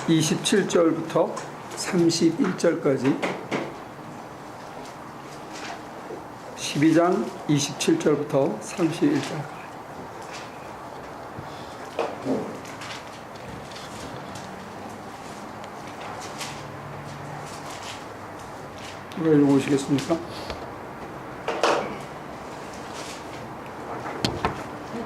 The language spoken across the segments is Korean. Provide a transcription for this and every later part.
27절부터 31절까지 12장 27절부터 31절까지 왜 읽으시겠습니까?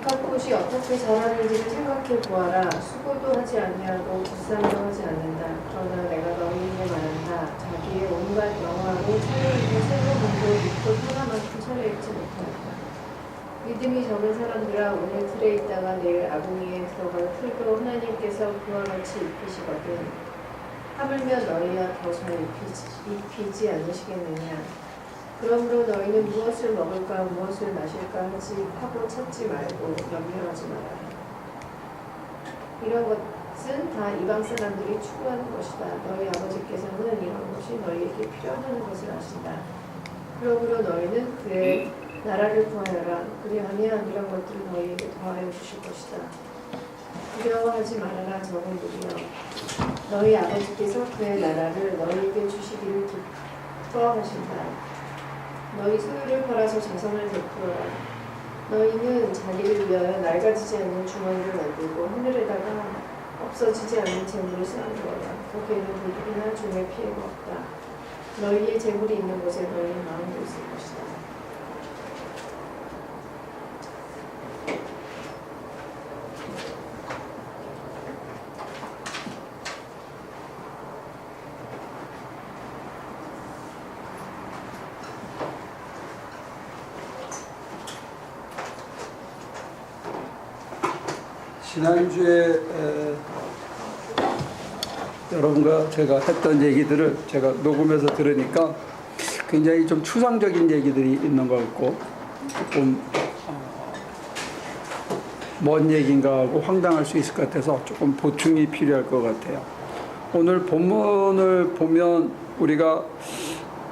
각 곳이 어떻게 자라는지를 생각해 보아라. 수고도 하지 아니하고 부산도 하지 않는다. 그러나 내가 너희에게 말한다. 자기의 온갖 영화로 차려입고 새로 몸도 입고 하나만큼 차려입지 못한다. 믿음이 적은 사람들아, 오늘 틀에 있다가 내일 아궁이에 들어갈 틀도 하나님께서 그와 같이 입히시거든. 하물며 너희야 더 잘 입히지 않으시겠느냐. 그러므로 너희는 무엇을 먹을까 무엇을 마실까 하고 찾지 말고 염려하지 말아라. 이런 것은 다 이방 사람들이 추구하는 것이다. 너희 아버지께서는 이런 것이 너희에게 필요하다는 것을 아신다. 그러므로 너희는 그의 나라를 구하여라. 그리하면 이런 것들을 너희에게 더하여 주실 것이다. 두려워하지 말아라. 적은들이여, 너희 아버지께서 그의 나라를 너희에게 주시기를 기뻐하신다. 너희 소유를 팔아서 자선을 베풀어라. 너희는 자기를 위하여 낡아지지 않는 주머니를 만들고 하늘에다가 없어지지 않는 재물을 쌓아두어라. 거기에는 도둑이나 종의 피해가 없다. 너희의 재물이 있는 곳에 너희의 마음도 있을 것이다. 지난주에 여러분과 제가 했던 얘기들을 제가 녹음해서 들으니까 굉장히 좀 추상적인 얘기들이 있는 것 같고 조금 먼 얘기인가 하고 황당할 수 있을 것 같아서 조금 보충이 필요할 것 같아요. 오늘 본문을 보면 우리가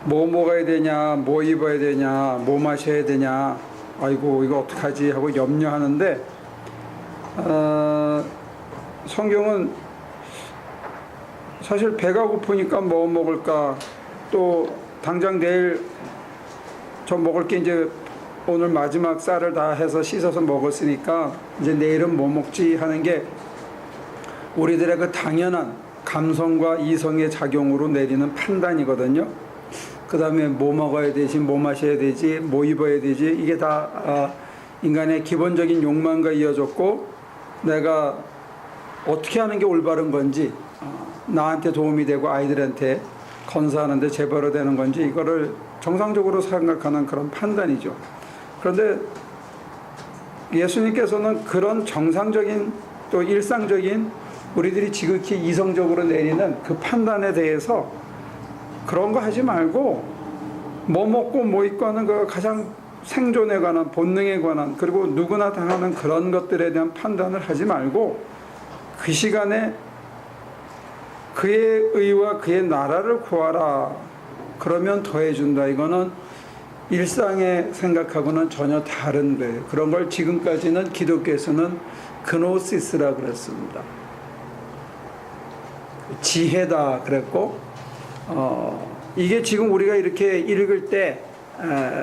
뭐 먹어야 되냐, 뭐 입어야 되냐, 뭐 마셔야 되냐, 아이고 이거 어떡하지 하고 염려하는데 성경은 사실 배가 고프니까 뭐 먹을까, 또 당장 내일 저 먹을 게 이제 오늘 마지막 쌀을 다 해서 씻어서 먹었으니까 이제 내일은 뭐 먹지 하는 게 우리들의 그 당연한 감성과 이성의 작용으로 내리는 판단이거든요. 그 다음에 뭐 먹어야 되지, 뭐 마셔야 되지, 뭐 입어야 되지, 이게 다 인간의 기본적인 욕망과 이어졌고, 내가 어떻게 하는 게 올바른 건지, 나한테 도움이 되고 아이들한테 건사하는데 제대로 되는 건지, 이거를 정상적으로 생각하는 그런 판단이죠. 그런데 예수님께서는 그런 정상적인 또 일상적인 우리들이 지극히 이성적으로 내리는 그 판단에 대해서 그런 거 하지 말고 뭐 먹고 뭐 입고 하는 그 가장 생존에 관한, 본능에 관한, 그리고 누구나 다 하는 그런 것들에 대한 판단을 하지 말고 그 시간에 그의 의와 그의 나라를 구하라. 그러면 더해준다. 이거는 일상의 생각하고는 전혀 다른 거예요. 그런 걸 지금까지는 기독교에서는 그노시스라 그랬습니다. 지혜다 그랬고, 이게 지금 우리가 이렇게 읽을 때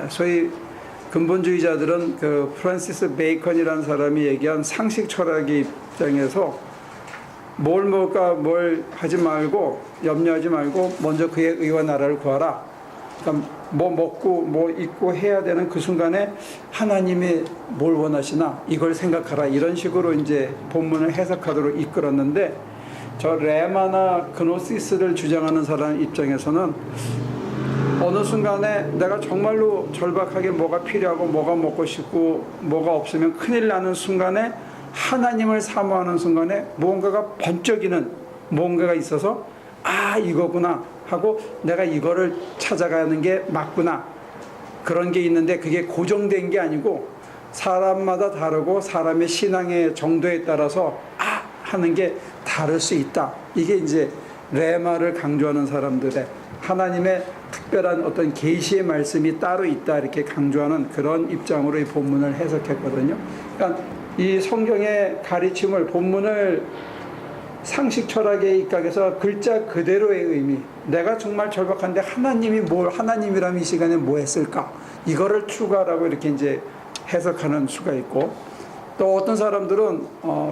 소위 근본주의자들은 그 프란시스 베이컨이라는 사람이 얘기한 상식 철학의 입장에서 뭘 먹을까 뭘 하지 말고 염려하지 말고 먼저 그의 의와 나라를 구하라. 그러니까 뭐 먹고 뭐 입고 해야 되는 그 순간에 하나님이 뭘 원하시나 이걸 생각하라. 이런 식으로 이제 본문을 해석하도록 이끌었는데, 저 레마나 그노시스를 주장하는 사람 입장에서는 어느 순간에 내가 정말로 절박하게 뭐가 필요하고 뭐가 먹고 싶고 뭐가 없으면 큰일 나는 순간에, 하나님을 사모하는 순간에 무언가가 번쩍이는 뭔가가 있어서 아 이거구나 하고 내가 이거를 찾아가는 게 맞구나, 그런 게 있는데 그게 고정된 게 아니고 사람마다 다르고 사람의 신앙의 정도에 따라서 아 하는 게 다를 수 있다. 이게 이제 레마를 강조하는 사람들의 하나님의 특별한 어떤 계시의 말씀이 따로 있다 이렇게 강조하는 그런 입장으로 이 본문을 해석했거든요. 그러니까 이 성경의 가르침을, 본문을 상식 철학에 입각해서 글자 그대로의 의미, 내가 정말 절박한데 하나님이라면 이 시간에 뭐 했을까? 이거를 추가라고 이렇게 이제 해석하는 수가 있고, 또 어떤 사람들은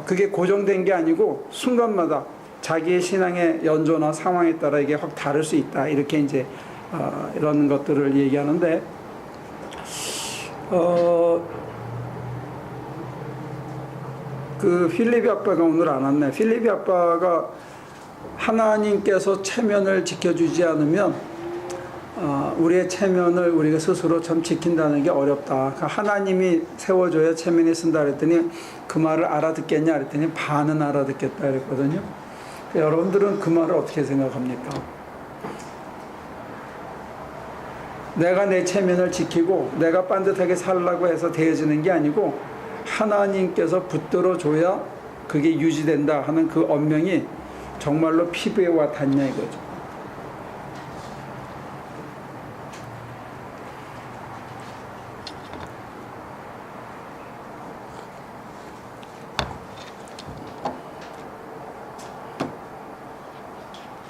그게 고정된 게 아니고 순간마다 자기의 신앙의 연조나 상황에 따라 이게 확 다를 수 있다. 이렇게 이제 이런 것들을 얘기하는데, 그 필립이 아빠가 오늘 안 왔네. 필립이 아빠가 하나님께서 체면을 지켜주지 않으면 우리의 체면을 우리가 스스로 참 지킨다는 게 어렵다. 하나님이 세워줘야 체면이 쓴다 그랬더니 그 말을 알아듣겠냐 그랬더니 반은 알아듣겠다 그랬거든요. 여러분들은 그 말을 어떻게 생각합니까? 내가 내 체면을 지키고 내가 반듯하게 살라고 해서 대해지는 게 아니고 하나님께서 붙들어 줘야 그게 유지된다 하는 그 언명이 정말로 피부에 와 닿냐 이거죠.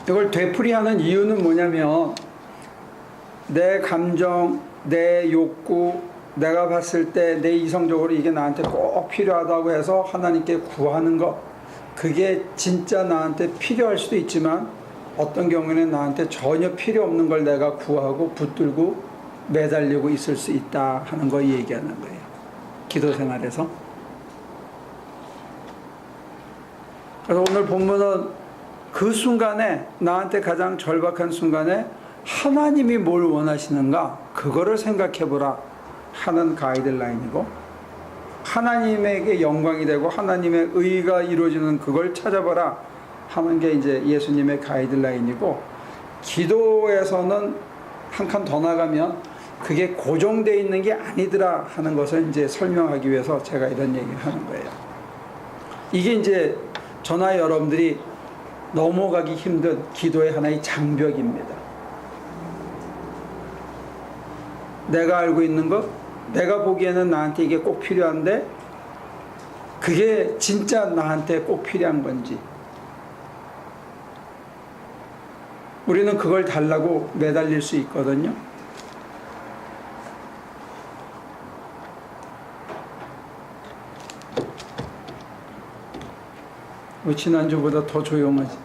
이걸 되풀이하는 이유는 뭐냐면, 내 감정, 내 욕구, 내가 봤을 때 내 이성적으로 이게 나한테 꼭 필요하다고 해서 하나님께 구하는 것, 그게 진짜 나한테 필요할 수도 있지만 어떤 경우에는 나한테 전혀 필요 없는 걸 내가 구하고 붙들고 매달리고 있을 수 있다 하는 거 얘기하는 거예요. 기도 생활에서. 그래서 오늘 본문은 그 순간에, 나한테 가장 절박한 순간에 하나님이 뭘 원하시는가, 그거를 생각해보라 하는 가이드라인이고, 하나님에게 영광이 되고 하나님의 의가 이루어지는 그걸 찾아보라 하는 게 이제 예수님의 가이드라인이고, 기도에서는 한 칸 더 나가면 그게 고정되어 있는 게 아니더라 하는 것을 이제 설명하기 위해서 제가 이런 얘기를 하는 거예요. 이게 이제 저나 여러분들이 넘어가기 힘든 기도의 하나의 장벽입니다. 내가 알고 있는 것, 내가 보기에는 나한테 이게 꼭 필요한데 그게 진짜 나한테 꼭 필요한 건지, 우리는 그걸 달라고 매달릴 수 있거든요. 왜 지난주보다 더 조용하지?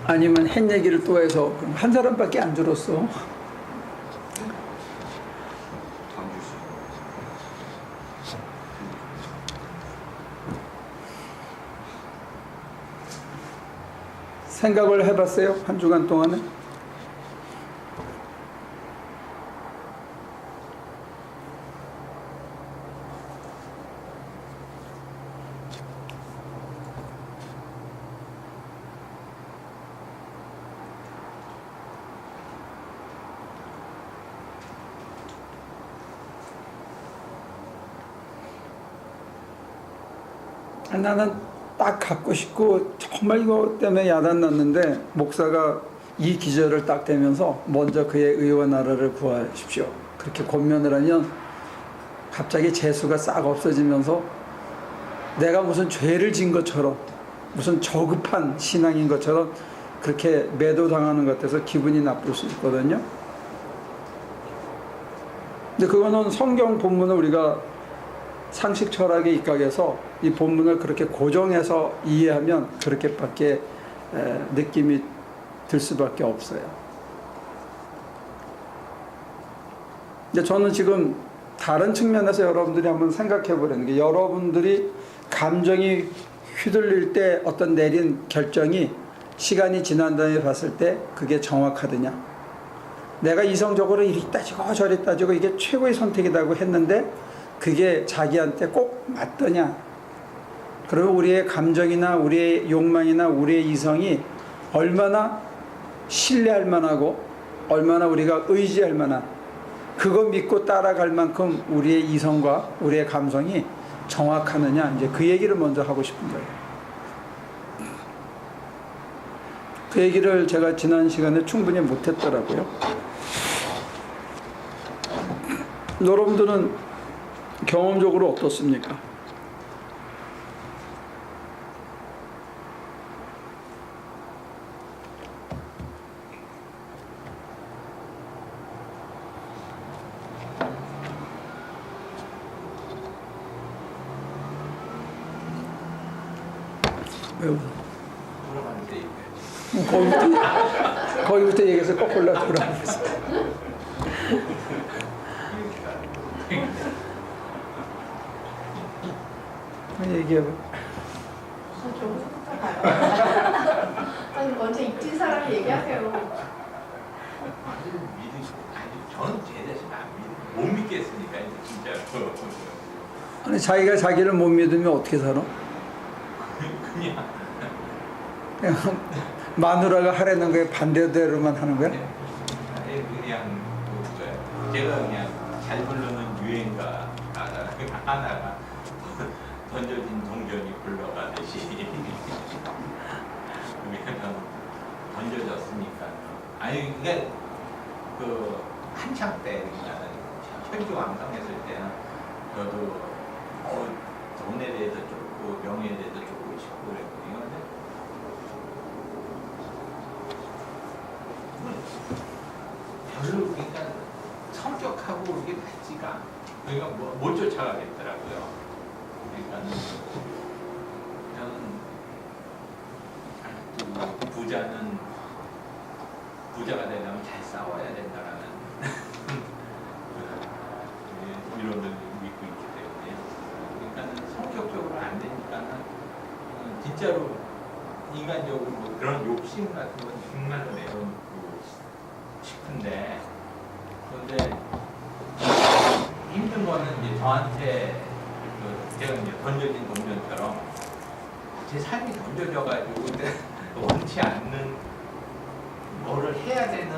아니면 한 얘기를 또 해서 그럼 한 사람밖에 안 들었어. 생각을 해봤어요? 한 주간 동안에? 나는 딱 갖고 싶고 정말 이거 때문에 야단났는데, 목사가 이 기절을 딱 대면서 먼저 그의 의와 나라를 구하십시오 그렇게 권면을 하면 갑자기 재수가 싹 없어지면서 내가 무슨 죄를 진 것처럼, 무슨 저급한 신앙인 것처럼 그렇게 매도당하는 것 같아서 기분이 나쁠 수 있거든요. 근데 그거는 성경 본문을 우리가 상식 철학에 입각해서 이 본문을 그렇게 고정해서 이해하면 그렇게밖에 느낌이 들 수밖에 없어요. 근데 저는 지금 다른 측면에서 여러분들이 한번 생각해 보라는 게, 여러분들이 감정이 휘둘릴 때 어떤 내린 결정이 시간이 지난 다음에 봤을 때 그게 정확하느냐, 내가 이성적으로 이리 따지고 저리 따지고 이게 최고의 선택이라고 했는데 그게 자기한테 꼭 맞더냐, 그리고 우리의 감정이나 우리의 욕망이나 우리의 이성이 얼마나 신뢰할 만하고 얼마나 우리가 의지할 만한, 그거 믿고 따라갈 만큼 우리의 이성과 우리의 감성이 정확하느냐, 이제 그 얘기를 먼저 하고 싶은 거예요. 그 얘기를 제가 지난 시간에 충분히 못했더라고요. 여러분들은 경험적으로 어떻습니까? 왜 웃어? 돌아가는데 이게 거기부터 얘기해서 거꾸로 돌아가겠어. 얘기해봐. 좀 섭섭하다. 아니 먼저 입진 사람이 얘기하세요. 아주 믿으시고 아니 저는 제 자신 못 믿겠으니까 이제 진짜로 아니 자기가 자기를 못 믿으면 어떻게 살아? 그냥 그냥 마누라가 하라는 거에 반대대로만 하는 거야? 그냥 제가 그냥 잘 부르는 유행가 하나가 던져진 동전이 굴러가듯이 그냥 던져졌으니까 아니 이게 그 한창 때 나는 혈기 왕성했을 때는 저도 돈에 대해서 쫓고 명예에 대해서 쫓고 싶고 그랬거든요. 근데 별로 그러니까 성격하고 이게 맞지가 그러니까 못 쫓아가겠더라고요. 그러니까는 저는 부자는 부자가 되려면 잘 싸워야 된다라는 이론을 믿고 있기 때문에 그러니까는 성격적으로 안 되니까는 진짜로 인간적으로 뭐 그런 욕심 같은 건 정말로 내려놓고 싶은데 그런데 힘든 거는 이제 저한테 제가 이제 던져진 동전처럼 제 삶이 던져져가지고 원치 않는 뭐를 해야 되는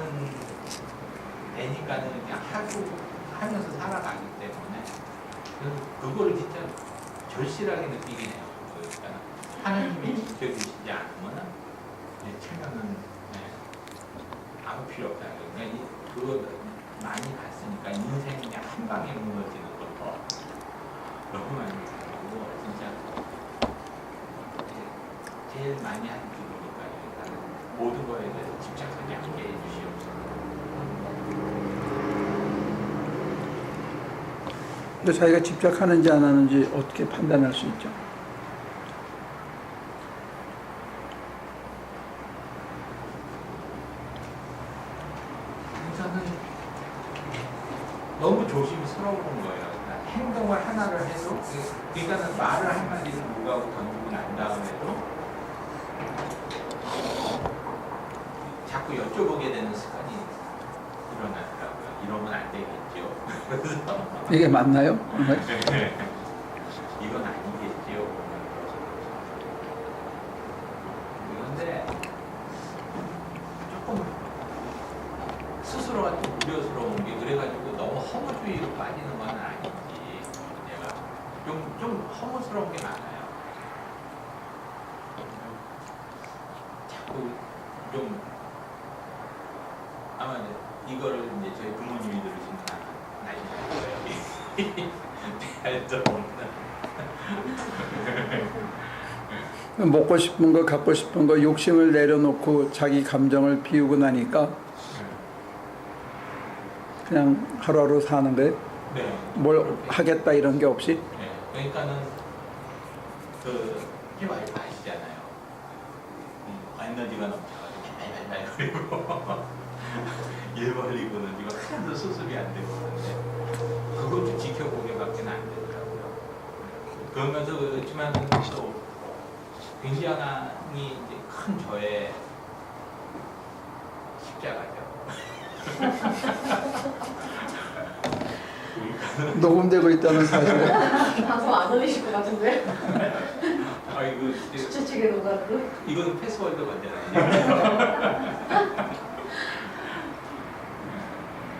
애니까는 그냥 하면서 살아가기 때문에 그래서 그거를 진짜 절실하게 느끼긴 해요. 그러니까 하나님이 지켜주시지 않으면 체면은 아무 필요 없다. 그러니까 그거 많이 봤으니까 인생이 그냥 한 방에 무너지는 것도 너무 많이 봤고 진짜 제일 많이 한 주니까 모든 거에 대해서 집착하지 않게 해주시옵소서. 근데 자기가 집착하는지 안 하는지 어떻게 판단할 수 있죠? 저는 너무 조심스러운 거예요. 그러니까 행동을 하나를 해도 그러니까는 말을 한마디를 누구하고 던지고 난 다음에도 자꾸 여쭤보게 되는 습관이 일어나더라고요. 이러면 안 되겠죠. 그래서 이게 맞나요? 이건 아니겠지요. 그런데 조금 스스로가 좀 우려스러운 게 그래가지고 너무 허무주의로 빠지는 건 아닌지 내가 좀 허무스러운 게 많아요. 자꾸 좀 아마 이거를 이제 저희 부모님이 들으시면 나중에 거예요. 대할도 없는. 먹고 싶은 거, 갖고 싶은 거, 욕심을 내려놓고 자기 감정을 비우고 나니까 그냥 하루하루 사는 거예요. 네. 뭘 하겠다 이런 게 없이. 네. 그러니까는 이 와이프 아시잖아요. 에너지가 넘쳐가지고 맨날 그리고 일 벌리고는 이거 하나도 수습이 안 되고 그런데 그것도 지켜보게밖에 안 되더라고요. 그러면서 그렇지만 또 굉장히 이제 큰 저의 십자가죠. 녹음되고 있다는 사실을. 방송 안 올리실 것 같은데? 이거 주최측에 녹아도? 이건 패스워드 건잖아요.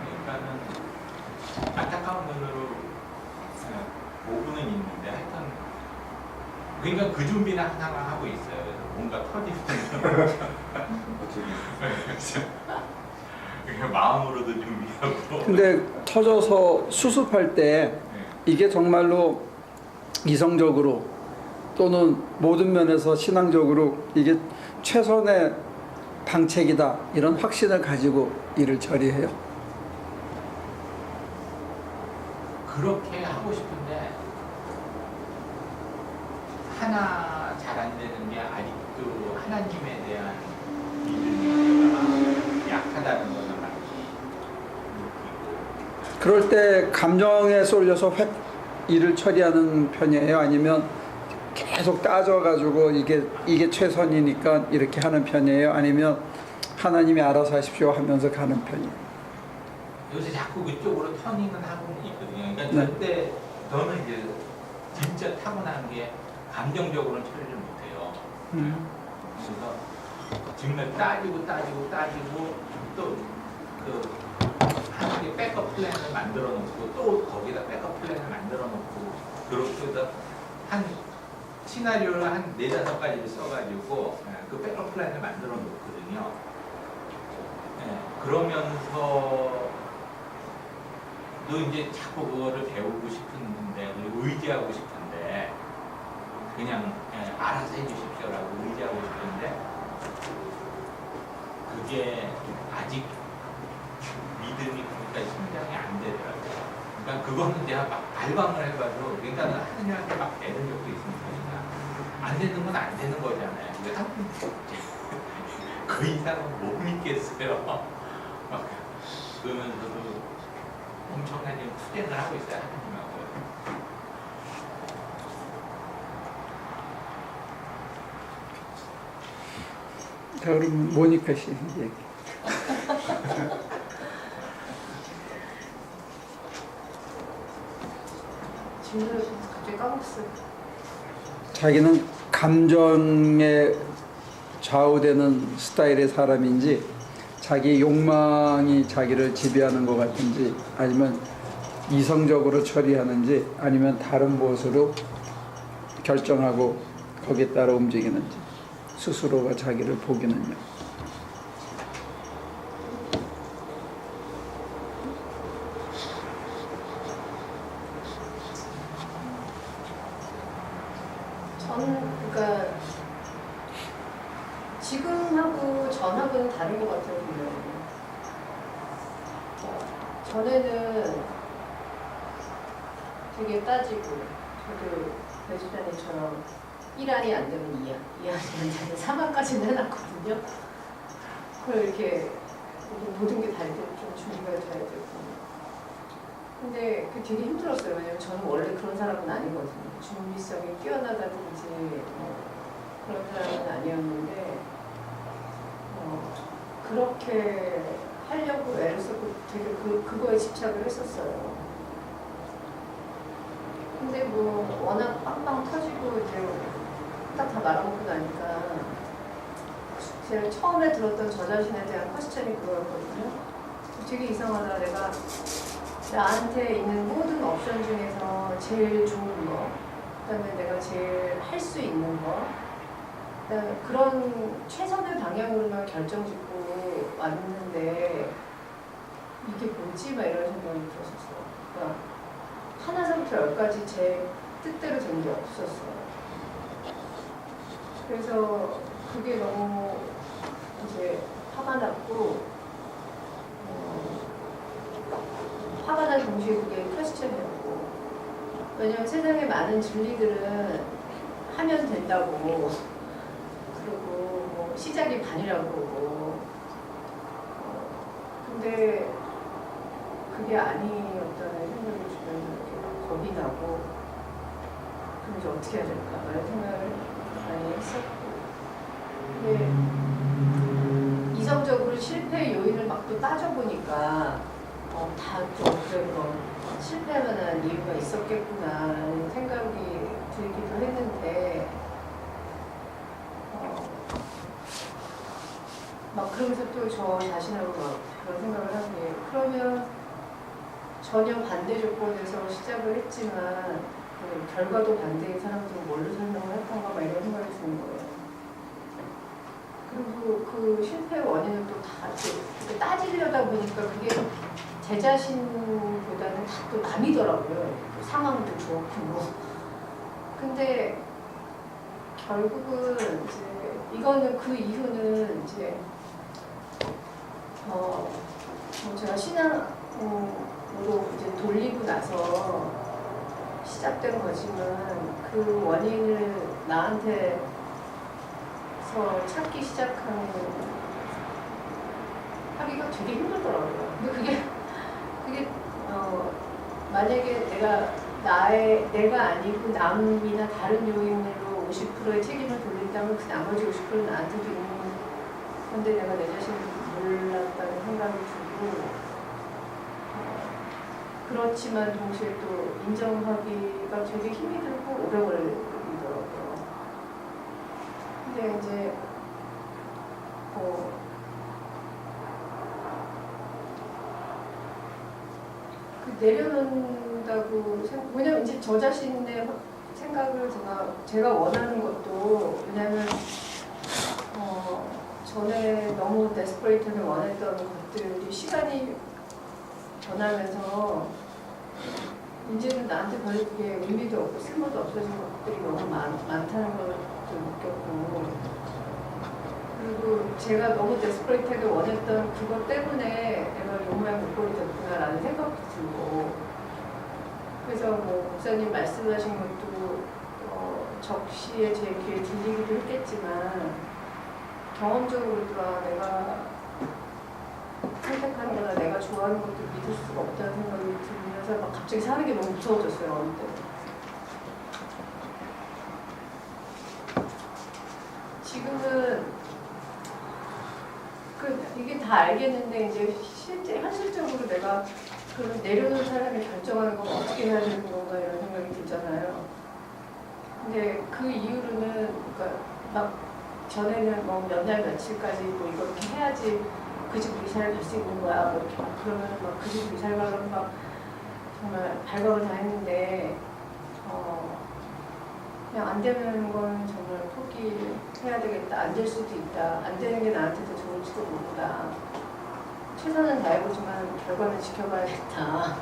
그러니까는 안타까운 눈으로 보고는 있는데 하여튼 그러니까 그 준비는 하나만 하고 있어요. 그래서 뭔가 터지는 그러니까 마음으로도 준비하고. 근데 터져서 수습할 때 이게 정말로 이성적으로 또는 모든 면에서 신앙적으로 이게 최선의 방책이다 이런 확신을 가지고 일을 처리해요. 그렇게 하고 싶은데 하나 잘 안 되는 게 아직도 하나님에 대한 믿음이 약하다는 거는 많이 느끼고. 그럴 때 감정에 쏠려서 일을 처리하는 편이에요? 아니면 계속 따져가지고 이게 최선이니까 이렇게 하는 편이에요? 아니면 하나님이 알아서 하십시오 하면서 가는 편이에요? 요새 자꾸 그쪽으로 터닝은 하고는 있거든요. 그러니까 네. 절대 저는 이제 진짜 타고난 게 감정적으로는 처리를 못해요. 그래서 정말 따지고 또 하나의 백업 플랜을 만들어 놓고 또 거기다 백업 플랜을 만들어 놓고 그렇게 해서 한 시나리오를 한 4-5가지를 써가지고 그 백업 플랜을 만들어 놓거든요. 그러면서 너 이제 자꾸 그거를 배우고 싶은데 그리고 의지하고 싶은데 그냥 알아서 해주십시오라고 의지하고 싶은데 그게 아직 믿음이 그러니까 심장이 안 되더라고요. 그러니까 그거는 내가 막 발광을 해가지고 그러니까 하느님한테 막 내는 적도 있으니까 안 되는 건 안 되는 거잖아요. 그래서 그 이상은 못 믿겠어요. 막 그러면서도 엄청난 투쟁을 하고 있어요. 하느님하고. 자, 그럼 모니카 씨 얘기. 질문을 갑자기 까먹었어요. 자기는 감정에 좌우되는 스타일의 사람인지 자기 욕망이 자기를 지배하는 것 같은지 아니면 이성적으로 처리하는지 아니면 다른 무엇으로 결정하고 거기에 따라 움직이는지 스스로가 자기를 보기는요. 저는 그러니까 지금하고 전하고는 다른 것 같아요. 보면 전에는 되게 따지고 저도 배주자님처럼 1안이 안 되면 2안, 2안이 안 되면 3안까지는 해놨거든요. 그걸 이렇게 모든 게 다 좀 준비가 돼야 되고. 근데 그게 되게 힘들었어요. 왜냐면 저는 원래 그런 사람은 아니거든요. 준비성이 뛰어나다든지 그런 사람은 아니었는데 그렇게 하려고 애를 썼고 되게 그거에 집착을 했었어요. 근데 뭐 워낙 빵빵 터지고 이제 딱 다 말아먹고 나니까 제가 처음에 들었던 저 자신에 대한 퀘스천이 그거였거든요. 되게 이상하다. 내가 나한테 있는 모든 옵션 중에서 제일 좋은 거, 그다음에 내가 제일 할 수 있는 거, 그다음에 그런 최선의 방향으로만 결정짓고 왔는데 이게 뭐지? 막 이런 생각이 들었었어요. 그러니까 하나서부터 10까지 제 뜻대로 된 게 없었어요. 그래서 그게 너무 이제 화가 났고 화가 난 동시에 그게 퀘스천이었고 왜냐면 세상에 많은 진리들은 하면 된다고 그리고 뭐 시작이 반이라고 그러고 근데 그게 아니었다는 생각이 주면서 이렇게 겁이 나고 그럼 이제 어떻게 해야 될까 라는 생각을 많이 했었고 근데 이성적으로 실패의 요인을 막 또 따져보니까 다좀 그런 실패할 만한 이유가 있었겠구나 라는 생각이 들기도 했는데 막 그러면서 또 저 자신하고 막 그런 생각을 하는 게 그러면 전혀 반대 조건에서 시작을 했지만 그 결과도 반대인 사람들은 뭘로 설명을 했던가 막 이런 생각이 드는 거예요. 그리고 그 실패 원인을 또 다 이렇게 따지려다 보니까 그게 제 자신보다는 다 또 남이더라고요. 또 상황도 좋고. 근데 결국은 이제 이거는 그 이유는 이제 뭐 제가 신앙으로 이제 돌리고 나서 시작된 거지만 그 원인을 나한테서 찾기 시작하는 하기가 되게 힘들더라고요. 근데 그게 만약에 내가 아니고 남이나 다른 요인으로 50%의 책임을 돌린다면 그 나머지 50%는 나한테도 있는 건데 내가 내 자신을 몰랐다는 생각이 들고 그렇지만 동시에 또 인정하기가 되게 힘이 들고 오래 걸리더라고요. 근데 이제 내려놓는다고 왜냐면 이제 저 자신의 생각을 제가 원하는 것도 왜냐면 전에 너무 데스퍼레이트하게 원했던 것들이 시간이 변하면서 이제는 나한테 별로 그게 의미도 없고 쓸모도 없어진 것들이 너무 많다는 걸 좀 느꼈고 그리고 제가 너무 데스퍼레이트하게 원했던 그것 때문에 내가 이 모양 목걸이 됐구나라는 생각도 들고 그래서 뭐 목사님 말씀하신 것도 적시에 제 귀에 들리기도 했겠지만 경험적으로도 내가 선택하는 거나 내가 좋아하는 것도 믿을 수가 없다는 생각이 들면서 막 갑자기 사는 게 너무 무서워졌어요. 어느 때. 지금은 이게 다 알겠는데 이제 실제 현실적으로 내가 그걸 내려놓은 사람이 결정하는 건 어떻게 해야 되는 건가 이런 생각이 들잖아요. 근데 그 이후로는 그러니까 막 전에는 뭐 몇 날 며칠까지 뭐 이렇게 해야지 그 집으로 이사를 갈 수 있는 거야. 뭐 이렇게 막 그러면 막 그 집으로 이사를 가려면 막 정말 발걸음 다 했는데 그냥 안 되는 건 정말 포기해야 되겠다. 안 될 수도 있다. 안 되는 게 나한테 더 좋을지도 모른다. 최선은 다해보지만 결과는 지켜봐야겠다.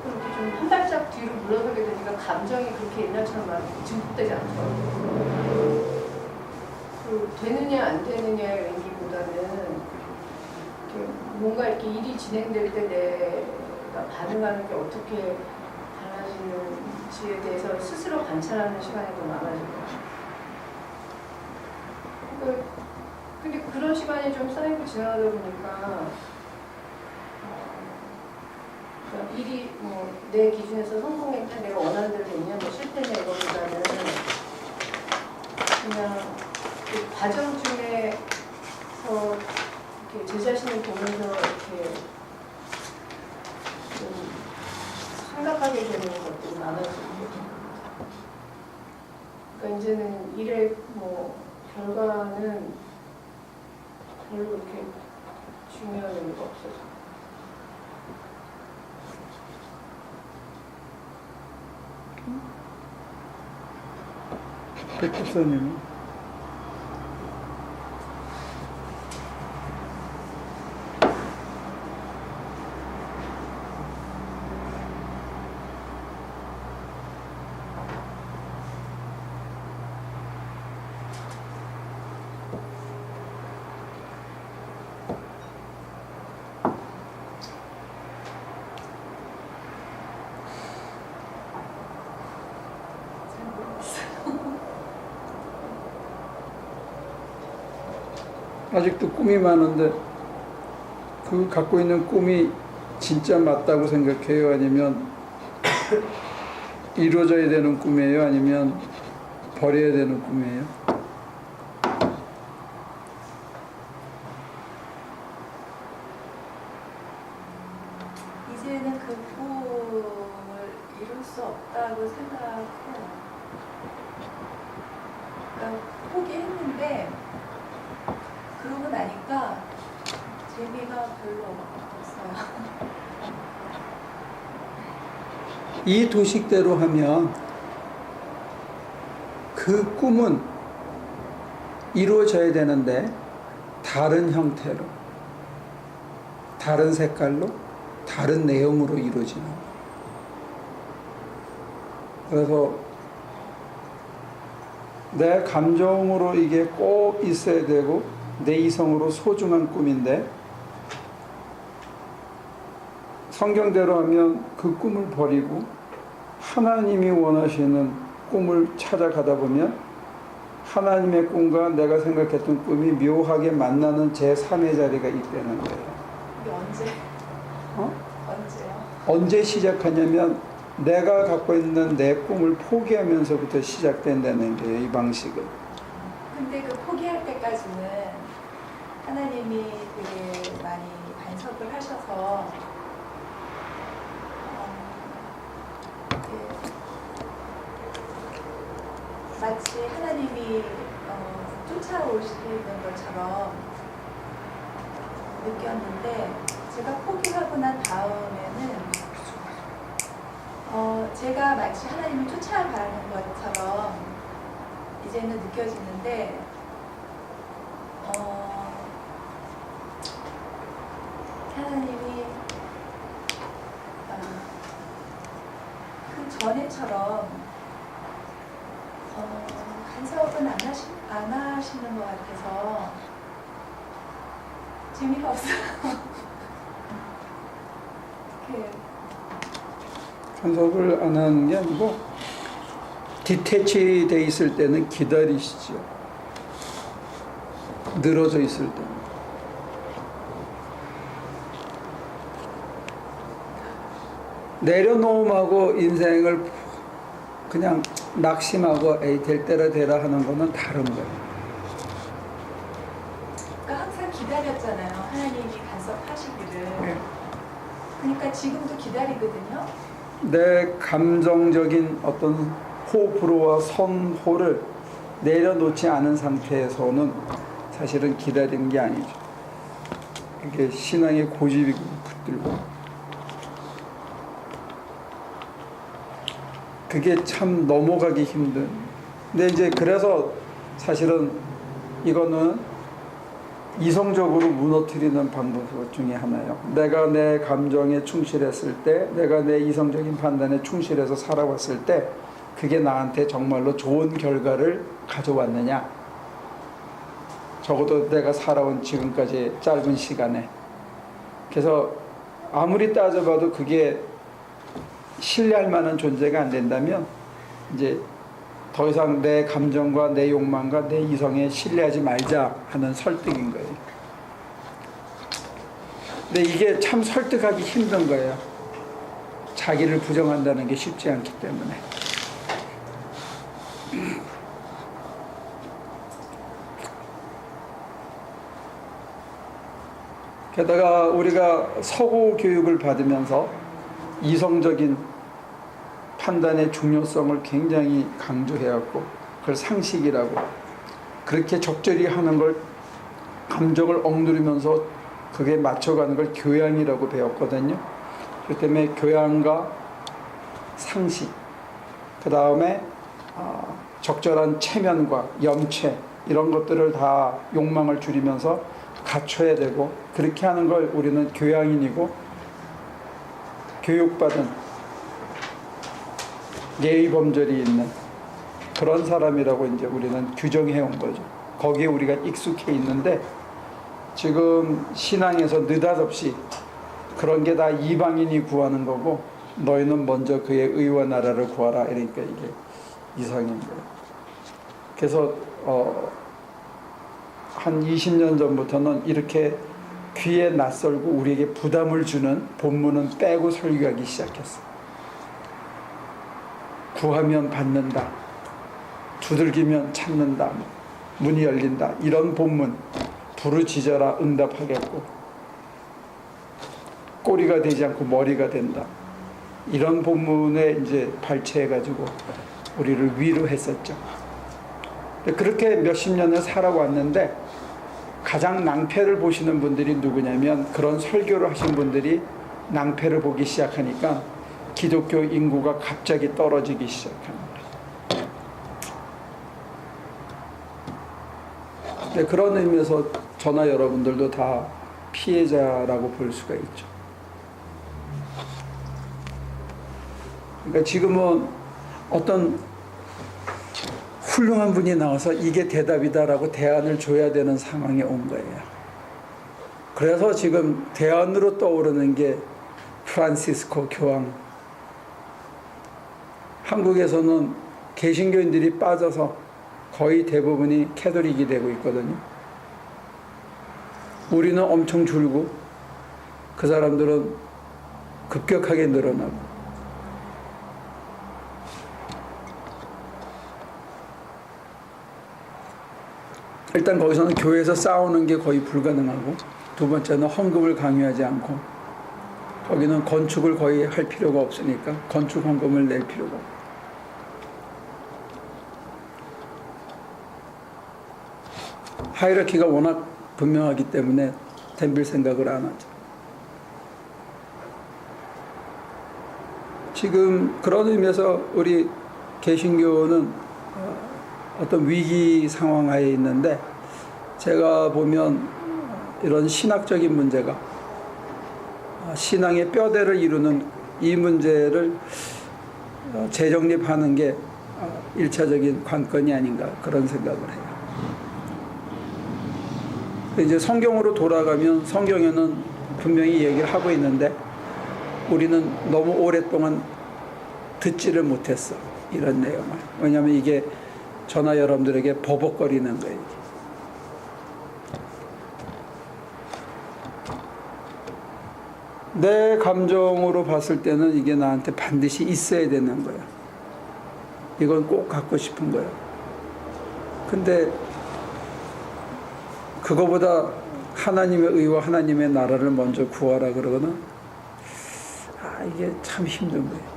그렇게 좀 한 발짝 뒤로 물러서게 되니까 감정이 그렇게 옛날처럼 막 증폭되지 않더라고요. 되느냐 안 되느냐의 의미보다는 뭔가 이렇게 일이 진행될 때 내가 반응하는 게 어떻게 달라지는지에 대해서 스스로 관찰하는 시간이 더 많아지고 근데 그런 시간이 좀 쌓이고 지나다 보니까 그러니까 일이 뭐 내 기준에서 성공했냐 내가 원하는 대로 됐냐 뭐 실패냐 이거보다는 그냥 그 과정 중에서 이렇게 제 자신을 보면서 이렇게 좀 생각하게 되는 것들이 많아지고 그러니까 이제는 일의 뭐 결과는 별로 그렇게 중요한 의미가 없어져. 백 집사님은? 아직도 꿈이 많은데 그 갖고 있는 꿈이 진짜 맞다고 생각해요? 아니면 이루어져야 되는 꿈이에요? 아니면 버려야 되는 꿈이에요? 이제는 그 꿈을 이룰 수 없다고 생각해요. 그러니까 포기했는데 그러고 나니까 재미가 별로 없어요. 이 도식대로 하면 그 꿈은 이루어져야 되는데 다른 형태로, 다른 색깔로, 다른 내용으로 이루어지는 거예요. 그래서 내 감정으로 이게 꼭 있어야 되고 내 이성으로 소중한 꿈인데 성경대로 하면 그 꿈을 버리고 하나님이 원하시는 꿈을 찾아가다 보면 하나님의 꿈과 내가 생각했던 꿈이 묘하게 만나는 제3의 자리가 있다는 거예요. 이게 언제? 언제요? 언제 시작하냐면 내가 갖고 있는 내 꿈을 포기하면서부터 시작된다는 거예요. 이 방식은. 근데 그 포기할 때까지는 하나님이 되게 많이 간섭을 하셔서 마치 하나님이 쫓아오시는 것처럼 느꼈는데 제가 포기하고 난 다음에는 제가 마치 하나님을 쫓아가는 것처럼 이제는 느껴지는데 하나님이 그 전에처럼 간섭은 안 하시는 것 같아서 재미가 없어요. 이렇게 간섭을 안 하는 게 아니고 디태치 돼 있을 때는 기다리시죠. 늘어져 있을 때는. 내려놓음하고 인생을 그냥 낙심하고 에이 될 때라 되라 하는 거는 다른 거예요. 그러니까 항상 기다렸잖아요. 하나님이 간섭하시기를. 네. 그러니까 지금도 기다리거든요. 내 감정적인 어떤 호불호와 선호를 내려놓지 않은 상태에서는 사실은 기다리는 게 아니죠. 그게 신앙의 고집이고 붙들고 그게 참 넘어가기 힘든. 근데 이제 그래서 사실은 이거는 이성적으로 무너뜨리는 방법 중에 하나예요. 내가 내 감정에 충실했을 때, 내가 내 이성적인 판단에 충실해서 살아왔을 때 그게 나한테 정말로 좋은 결과를 가져왔느냐. 적어도 내가 살아온 지금까지 짧은 시간에. 그래서 아무리 따져봐도 그게 신뢰할 만한 존재가 안 된다면 이제 더 이상 내 감정과 내 욕망과 내 이성에 신뢰하지 말자 하는 설득인 거예요. 근데 이게 참 설득하기 힘든 거예요. 자기를 부정한다는 게 쉽지 않기 때문에. 게다가 우리가 서구 교육을 받으면서 이성적인 판단의 중요성을 굉장히 강조해왔고 그걸 상식이라고 그렇게 적절히 하는 걸 감정을 억누르면서 그게 맞춰가는 걸 교양이라고 배웠거든요. 그렇기 때문에 교양과 상식 그 다음에 적절한 체면과 염체 이런 것들을 다 욕망을 줄이면서 갖춰야 되고 그렇게 하는 걸 우리는 교양인이고 교육받은 예의 범절이 있는 그런 사람이라고 이제 우리는 규정해 온 거죠. 거기에 우리가 익숙해 있는데 지금 신앙에서 느닷없이 그런 게 다 이방인이 구하는 거고 너희는 먼저 그의 의와 나라를 구하라 이러니까 이게 이상인 거예요. 그래서 한 20년 전부터는 이렇게 귀에 낯설고 우리에게 부담을 주는 본문은 빼고 설교하기 시작했어. 구하면 받는다. 두들기면 찾는다. 문이 열린다. 이런 본문 부르짖어라 응답하겠고 꼬리가 되지 않고 머리가 된다. 이런 본문에 이제 발췌해가지고 우리를 위로했었죠. 그렇게 몇십 년을 살아왔는데 가장 낭패를 보시는 분들이 누구냐면 그런 설교를 하신 분들이 낭패를 보기 시작하니까 기독교 인구가 갑자기 떨어지기 시작합니다. 네, 그런 의미에서 저나 여러분들도 다 피해자라고 볼 수가 있죠. 그러니까 지금은 어떤 훌륭한 분이 나와서 이게 대답이다라고 대안을 줘야 되는 상황에 온 거예요. 그래서 지금 대안으로 떠오르는 게 프란시스코 교황. 한국에서는 개신교인들이 빠져서 거의 대부분이 캐톨릭이 되고 있거든요. 우리는 엄청 줄고 그 사람들은 급격하게 늘어나고. 일단 거기서는 교회에서 싸우는 게 거의 불가능하고, 두 번째는 헌금을 강요하지 않고, 거기는 건축을 거의 할 필요가 없으니까 건축 헌금을 낼 필요가 없고. 하이라키가 워낙 분명하기 때문에 덤빌 생각을 안 하죠. 지금 그런 의미에서 우리 개신교는 어떤 위기 상황 하에 있는데, 제가 보면 이런 신학적인 문제가 신앙의 뼈대를 이루는 이 문제를 재정립하는 게 1차적인 관건이 아닌가 그런 생각을 해요. 이제 성경으로 돌아가면 성경에는 분명히 얘기를 하고 있는데 우리는 너무 오랫동안 듣지를 못했어, 이런 내용을. 왜냐하면 이게 저나 여러분들에게 버벅거리는 거예요. 내 감정으로 봤을 때는 이게 나한테 반드시 있어야 되는 거야. 이건 꼭 갖고 싶은 거야. 근데 그거보다 하나님의 의와 하나님의 나라를 먼저 구하라 그러거나, 이게 참 힘든 거예요.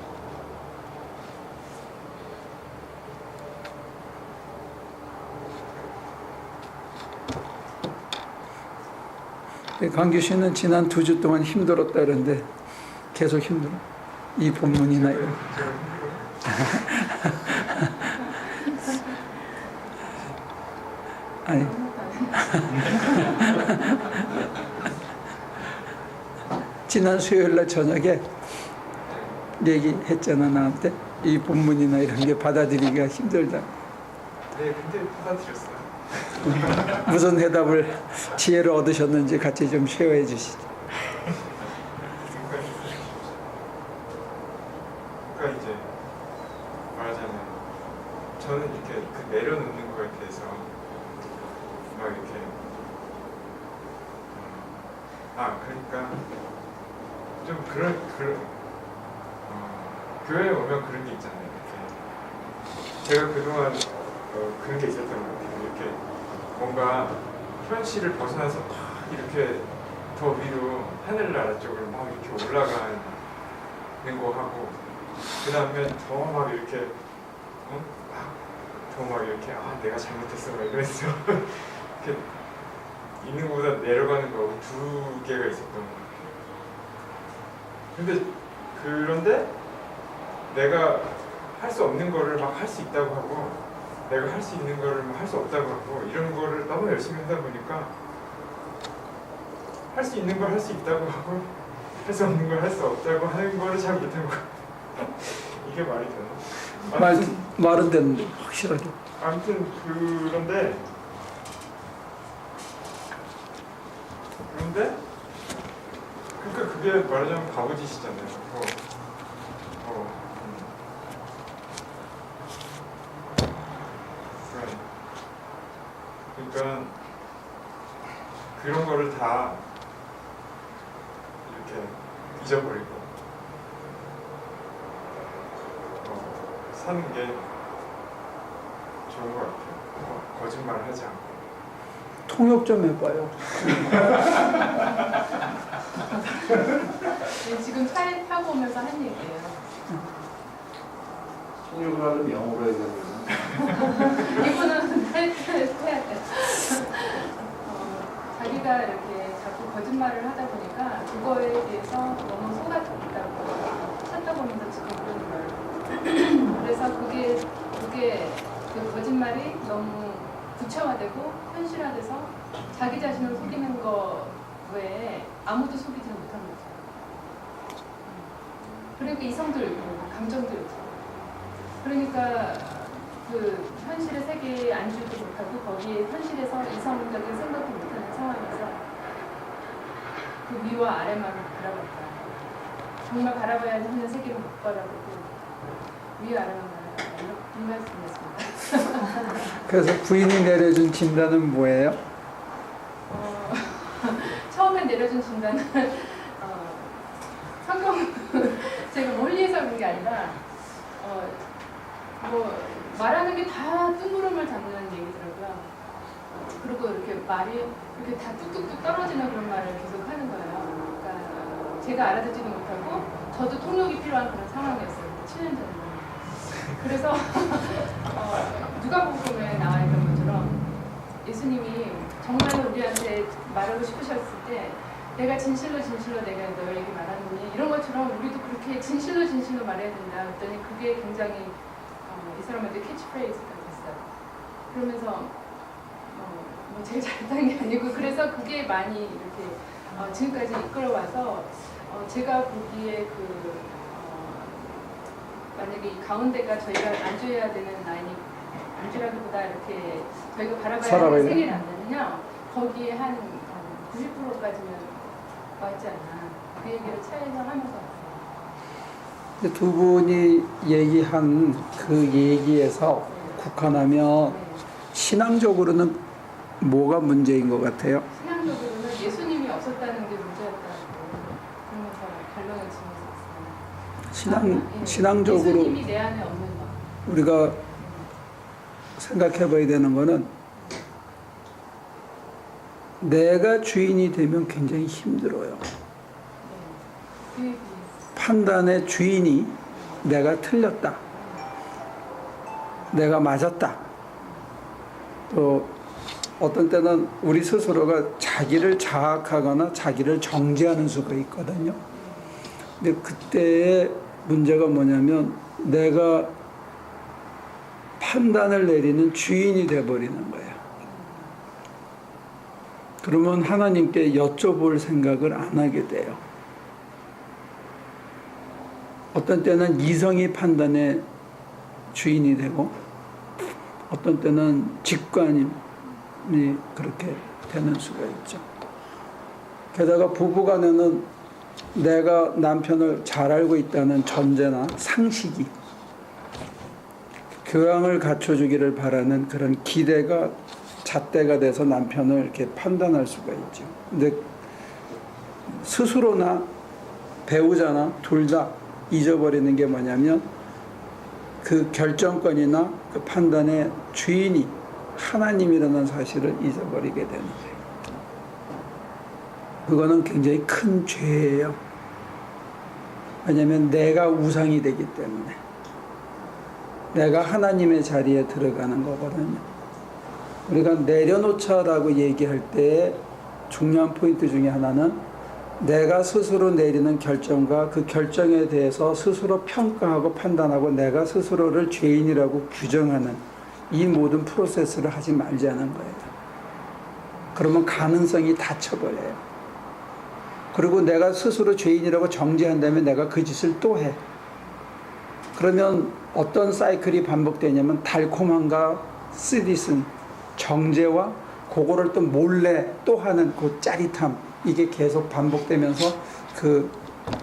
강규 씨는 지난 2주 동안 힘들었다 그러는데 계속 힘들어. 이 본문이나 이런. 아니. 지난 수요일날 저녁에 얘기했잖아, 나한테. 이 본문이나 이런 게 받아들이기가 힘들다. 네, 근데 받아들였어요. 무슨 대답을, 지혜를 얻으셨는지 같이 좀 쉐어해 주시죠. 그러니까 이제 말하자면 저는 이렇게 그 내려놓는 거에 대해서 막 이렇게 그러니까 좀 그런 교회에 오면 그런 게 있잖아요. 이렇게 제가 그동안 그런 게 있었던 것 같아요. 이렇게 뭔가 현실을 벗어나서 막 이렇게 더 위로 하늘나라 쪽으로 막 이렇게 올라가는 거 하고, 그 다음에 더 막 이렇게 더 막 이렇게 내가 잘못했어 막 이러면서 이렇게 있는 것보다 내려가는 거 두 개가 있었던 것 같아요. 그런데 내가 할 수 없는 거를 막 할 수 있다고 하고, 내가 할 수 있는 거를 할 수 없다고 하고, 이런 거를 너무 열심히 하다 보니까 할 수 있는 걸 할 수 있다고 하고 할 수 없는 걸 할 수 없다고 하는 거를 잘 못하는 거야. 이게 말이 되나? 말은 되는데 확실하게. 아무튼 그런데 그러니까 그게 말하자면 바보짓이잖아요. 그러니까 그런 거를 다 이렇게 잊어버리고 사는 게 좋은 것 같아요. 거짓말 하지 않고. 통역 좀 해봐요. 지금 차에 타고 오면서 한 얘기예요. 통역을 하려면 영어로 해야 되는 이거는 해야 돼. 자기가 이렇게 자꾸 거짓말을 하다 보니까 그거에 대해서 너무 속았다고 찾다 보면서 지금 그러는 거예요. 그래서 그게 그 거짓말이 너무 구체화되고 현실화돼서 자기 자신을 속이는 거 외에 아무도 속이지는 못하는 거죠. 그리고 이성들 감정들이 있어요. 그러니까 그 현실의 세계에 안주도 못하고 거기에 현실에서 이성적인 생각도 못하는 상황에서 그 위와 아래만 바라봤다. 정말 바라봐야 하는 세계를 못 바라보고 위 아래만 바라봤다. 이 말씀이었습니다. 그래서 부인이 내려준 진단은 뭐예요? 처음에 내려준 진단은 성경 제가 멀리에서 본 게 아니라 뭐 말하는 게 다 뜬구름을 잡는 얘기더라고요. 그리고 이렇게 말이 이렇게 다 뚝뚝뚝 떨어지는 그런 말을 계속 하는 거예요. 그러니까 제가 알아듣지도 못하고 저도 통역이 필요한 그런 상황이었어요. 7년 전에. 그래서 누가복음에 나와 있는 것처럼 예수님이 정말로 우리한테 말하고 싶으셨을 때 내가 진실로 진실로 내가 너에게 말하느니 이런 것처럼 우리도 그렇게 진실로 진실로 말해야 된다. 그랬더니 그게 굉장히 이 사람한테 캐치프레이즈가 됐어요. 그러면서 뭐 제일 잘했다는 게 아니고 그래서 그게 많이 이렇게 지금까지 이끌어와서 제가 보기에 만약에 이 가운데가 저희가 안주해야 되는 라인이 안주라기보다 이렇게 저희가 바라봐야 하는 세계라면요 거기에 한 90%까지는 맞지 않나 그 얘기를 차에서 하면서 왔어요. 두 분이 얘기한 그 얘기에서 국한하면 신앙적으로는 뭐가 문제인 것 같아요? 신앙적으로는 예수님이 없었다는 게 문제였다고 그러면서 결론을 지면서 신앙적으로 예수님이 내 안에 없는 것. 우리가 생각해 봐야 되는 거는 내가 주인이 되면 굉장히 힘들어요. 판단의 주인이 내가 틀렸다. 내가 맞았다. 또 어떤 때는 우리 스스로가 자기를 자학하거나 자기를 정죄하는 수가 있거든요. 근데 그때의 문제가 뭐냐면 내가 판단을 내리는 주인이 돼버리는 거예요. 그러면 하나님께 여쭤볼 생각을 안 하게 돼요. 어떤 때는 이성이 판단의 주인이 되고 어떤 때는 직관이 그렇게 되는 수가 있죠. 게다가 부부간에는 내가 남편을 잘 알고 있다는 전제나 상식이 교양을 갖춰주기를 바라는 그런 기대가 잣대가 돼서 남편을 이렇게 판단할 수가 있죠. 근데 스스로나 배우자나 둘 다 잊어버리는 게 뭐냐면 그 결정권이나 그 판단의 주인이 하나님이라는 사실을 잊어버리게 되는 거예요. 그거는 굉장히 큰 죄예요. 왜냐하면 내가 우상이 되기 때문에 내가 하나님의 자리에 들어가는 거거든요. 우리가 내려놓자라고 얘기할 때 중요한 포인트 중에 하나는 내가 스스로 내리는 결정과 그 결정에 대해서 스스로 평가하고 판단하고 내가 스스로를 죄인이라고 규정하는 이 모든 프로세스를 하지 말자는 거예요. 그러면 가능성이 닫혀버려요. 그리고 내가 스스로 죄인이라고 정죄한다면 내가 그 짓을 또 해. 그러면 어떤 사이클이 반복되냐면 달콤함과 쓰디쓴 정죄와 그거를 또 몰래 또 하는 그 짜릿함, 이게 계속 반복되면서 그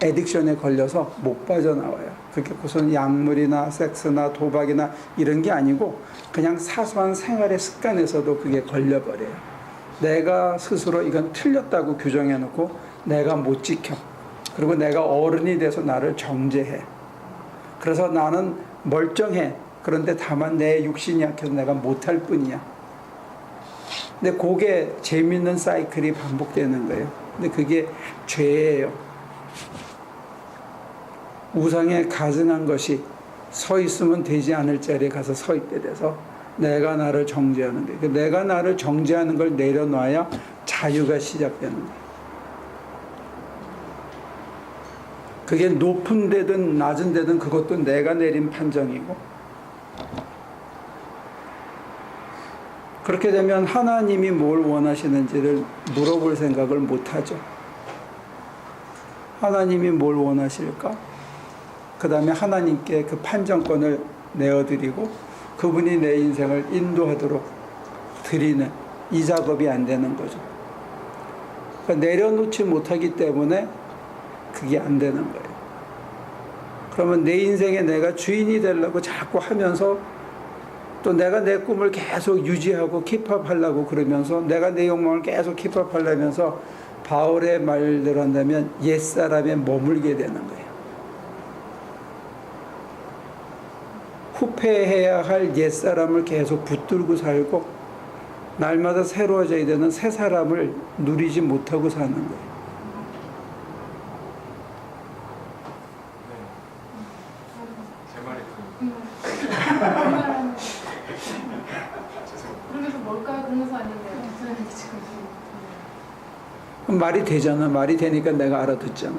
애딕션에 걸려서 못 빠져나와요. 그게 무슨 약물이나 섹스나 도박이나 이런 게 아니고 그냥 사소한 생활의 습관에서도 그게 걸려버려요. 내가 스스로 이건 틀렸다고 규정해놓고 내가 못 지켜. 그리고 내가 어른이 돼서 나를 정죄해. 그래서 나는 멀쩡해. 그런데 다만 내 육신이 약해서 내가 못할 뿐이야. 근데 그게 재밌는 사이클이 반복되는 거예요. 근데 그게 죄예요. 우상에 가증한 것이 서 있으면 되지 않을 자리에 가서 서 있게 돼서 내가 나를 정죄하는 거예요. 내가 나를 정죄하는 걸 내려놔야 자유가 시작되는 거예요. 그게 높은 데든 낮은 데든 그것도 내가 내린 판정이고, 그렇게 되면 하나님이 뭘 원하시는지를 물어볼 생각을 못하죠. 하나님이 뭘 원하실까? 그 다음에 하나님께 그 판정권을 내어드리고 그분이 내 인생을 인도하도록 드리는 이 작업이 안 되는 거죠. 그러니까 내려놓지 못하기 때문에 그게 안 되는 거예요. 그러면 내 인생에 내가 주인이 되려고 자꾸 하면서 또 내가 내 꿈을 계속 유지하고 킵업하려고 그러면서 내가 내 욕망을 계속 킵업하려면서 바울의 말대로 한다면 옛사람에 머물게 되는 거예요. 후패해야 할 옛사람을 계속 붙들고 살고 날마다 새로워져야 되는 새 사람을 누리지 못하고 사는 거예요. 제 말이 그러면 그러면서 뭘까 그러면서 왔는데 목사님이 지금 말이 되잖아. 말이 되니까 내가 알아듣잖아.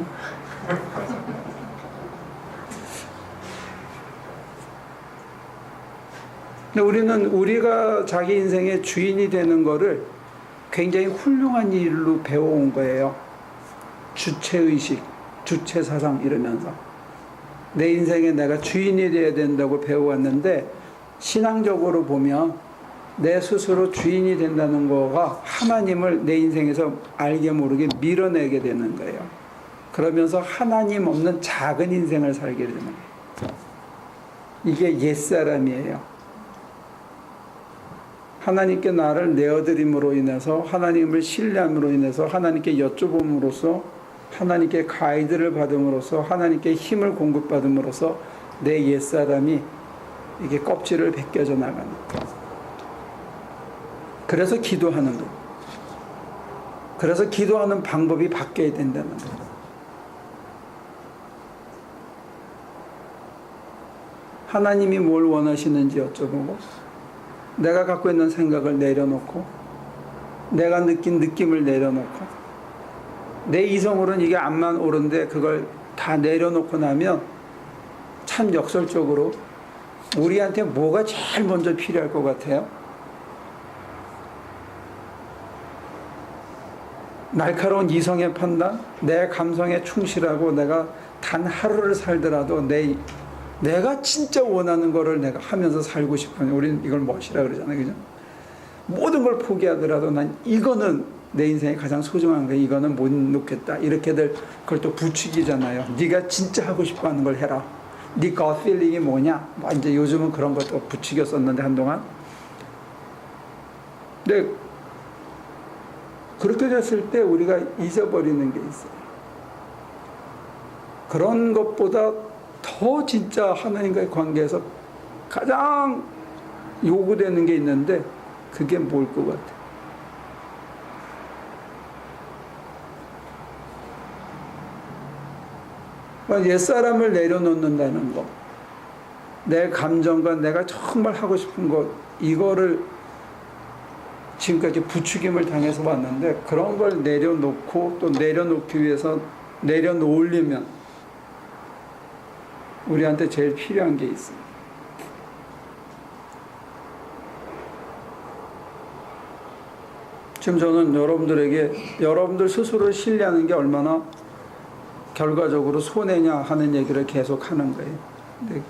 근데 우리가 자기 인생의 주인이 되는 거를 굉장히 훌륭한 일로 배워온 거예요. 주체의식, 주체사상 이러면서. 내 인생에 내가 주인이 되어야 된다고 배워왔는데 신앙적으로 보면 내 스스로 주인이 된다는 거가 하나님을 내 인생에서 알게 모르게 밀어내게 되는 거예요. 그러면서 하나님 없는 작은 인생을 살게 되는 거예요. 이게 옛사람이에요. 하나님께 나를 내어드림으로 인해서 하나님을 신뢰함으로 인해서 하나님께 여쭤봄으로써 하나님께 가이드를 받음으로써 하나님께 힘을 공급받음으로써 내 옛사람이 이게 껍질을 벗겨져 나가는 거예요. 그래서 기도하는 거예요. 그래서 기도하는 방법이 바뀌어야 된다는 거예요. 하나님이 뭘 원하시는지 여쭤보고 내가 갖고 있는 생각을 내려놓고 내가 느낀 느낌을 내려놓고 내 이성으로는 이게 암만 옳은데 그걸 다 내려놓고 나면 참 역설적으로 우리한테 뭐가 제일 먼저 필요할 것 같아요? 날카로운 이성의 판단, 내 감성에 충실하고 내가 단 하루를 살더라도 내가 진짜 원하는 거를 내가 하면서 살고 싶으면 우리는 이걸 멋이라 그러잖아요. 그죠? 모든 걸 포기하더라도 난 이거는 내 인생에 가장 소중한 거야. 이거는 못 놓겠다. 이렇게들 그걸 또 부추기잖아요. 네가 진짜 하고 싶어 하는 걸 해라. 네 gut feeling이 뭐냐? 뭐 이제 요즘은 그런 것도 부추겼었는데 한동안. 근데 그렇게 됐을 때 우리가 잊어버리는 게 있어요. 그런 것보다 더 진짜 하나님과의 관계에서 가장 요구되는 게 있는데 그게 뭘 것 같아요? 옛사람을 내려놓는다는 거, 내 감정과 내가 정말 하고 싶은 것, 이거를 지금까지 부추김을 당해서 왔는데 그런 걸 내려놓고 또 내려놓기 위해서 내려놓으려면 우리한테 제일 필요한 게 있어요. 지금 저는 여러분들에게 여러분들 스스로를 신뢰하는 게 얼마나 결과적으로 손해냐 하는 얘기를 계속 하는 거예요. 근데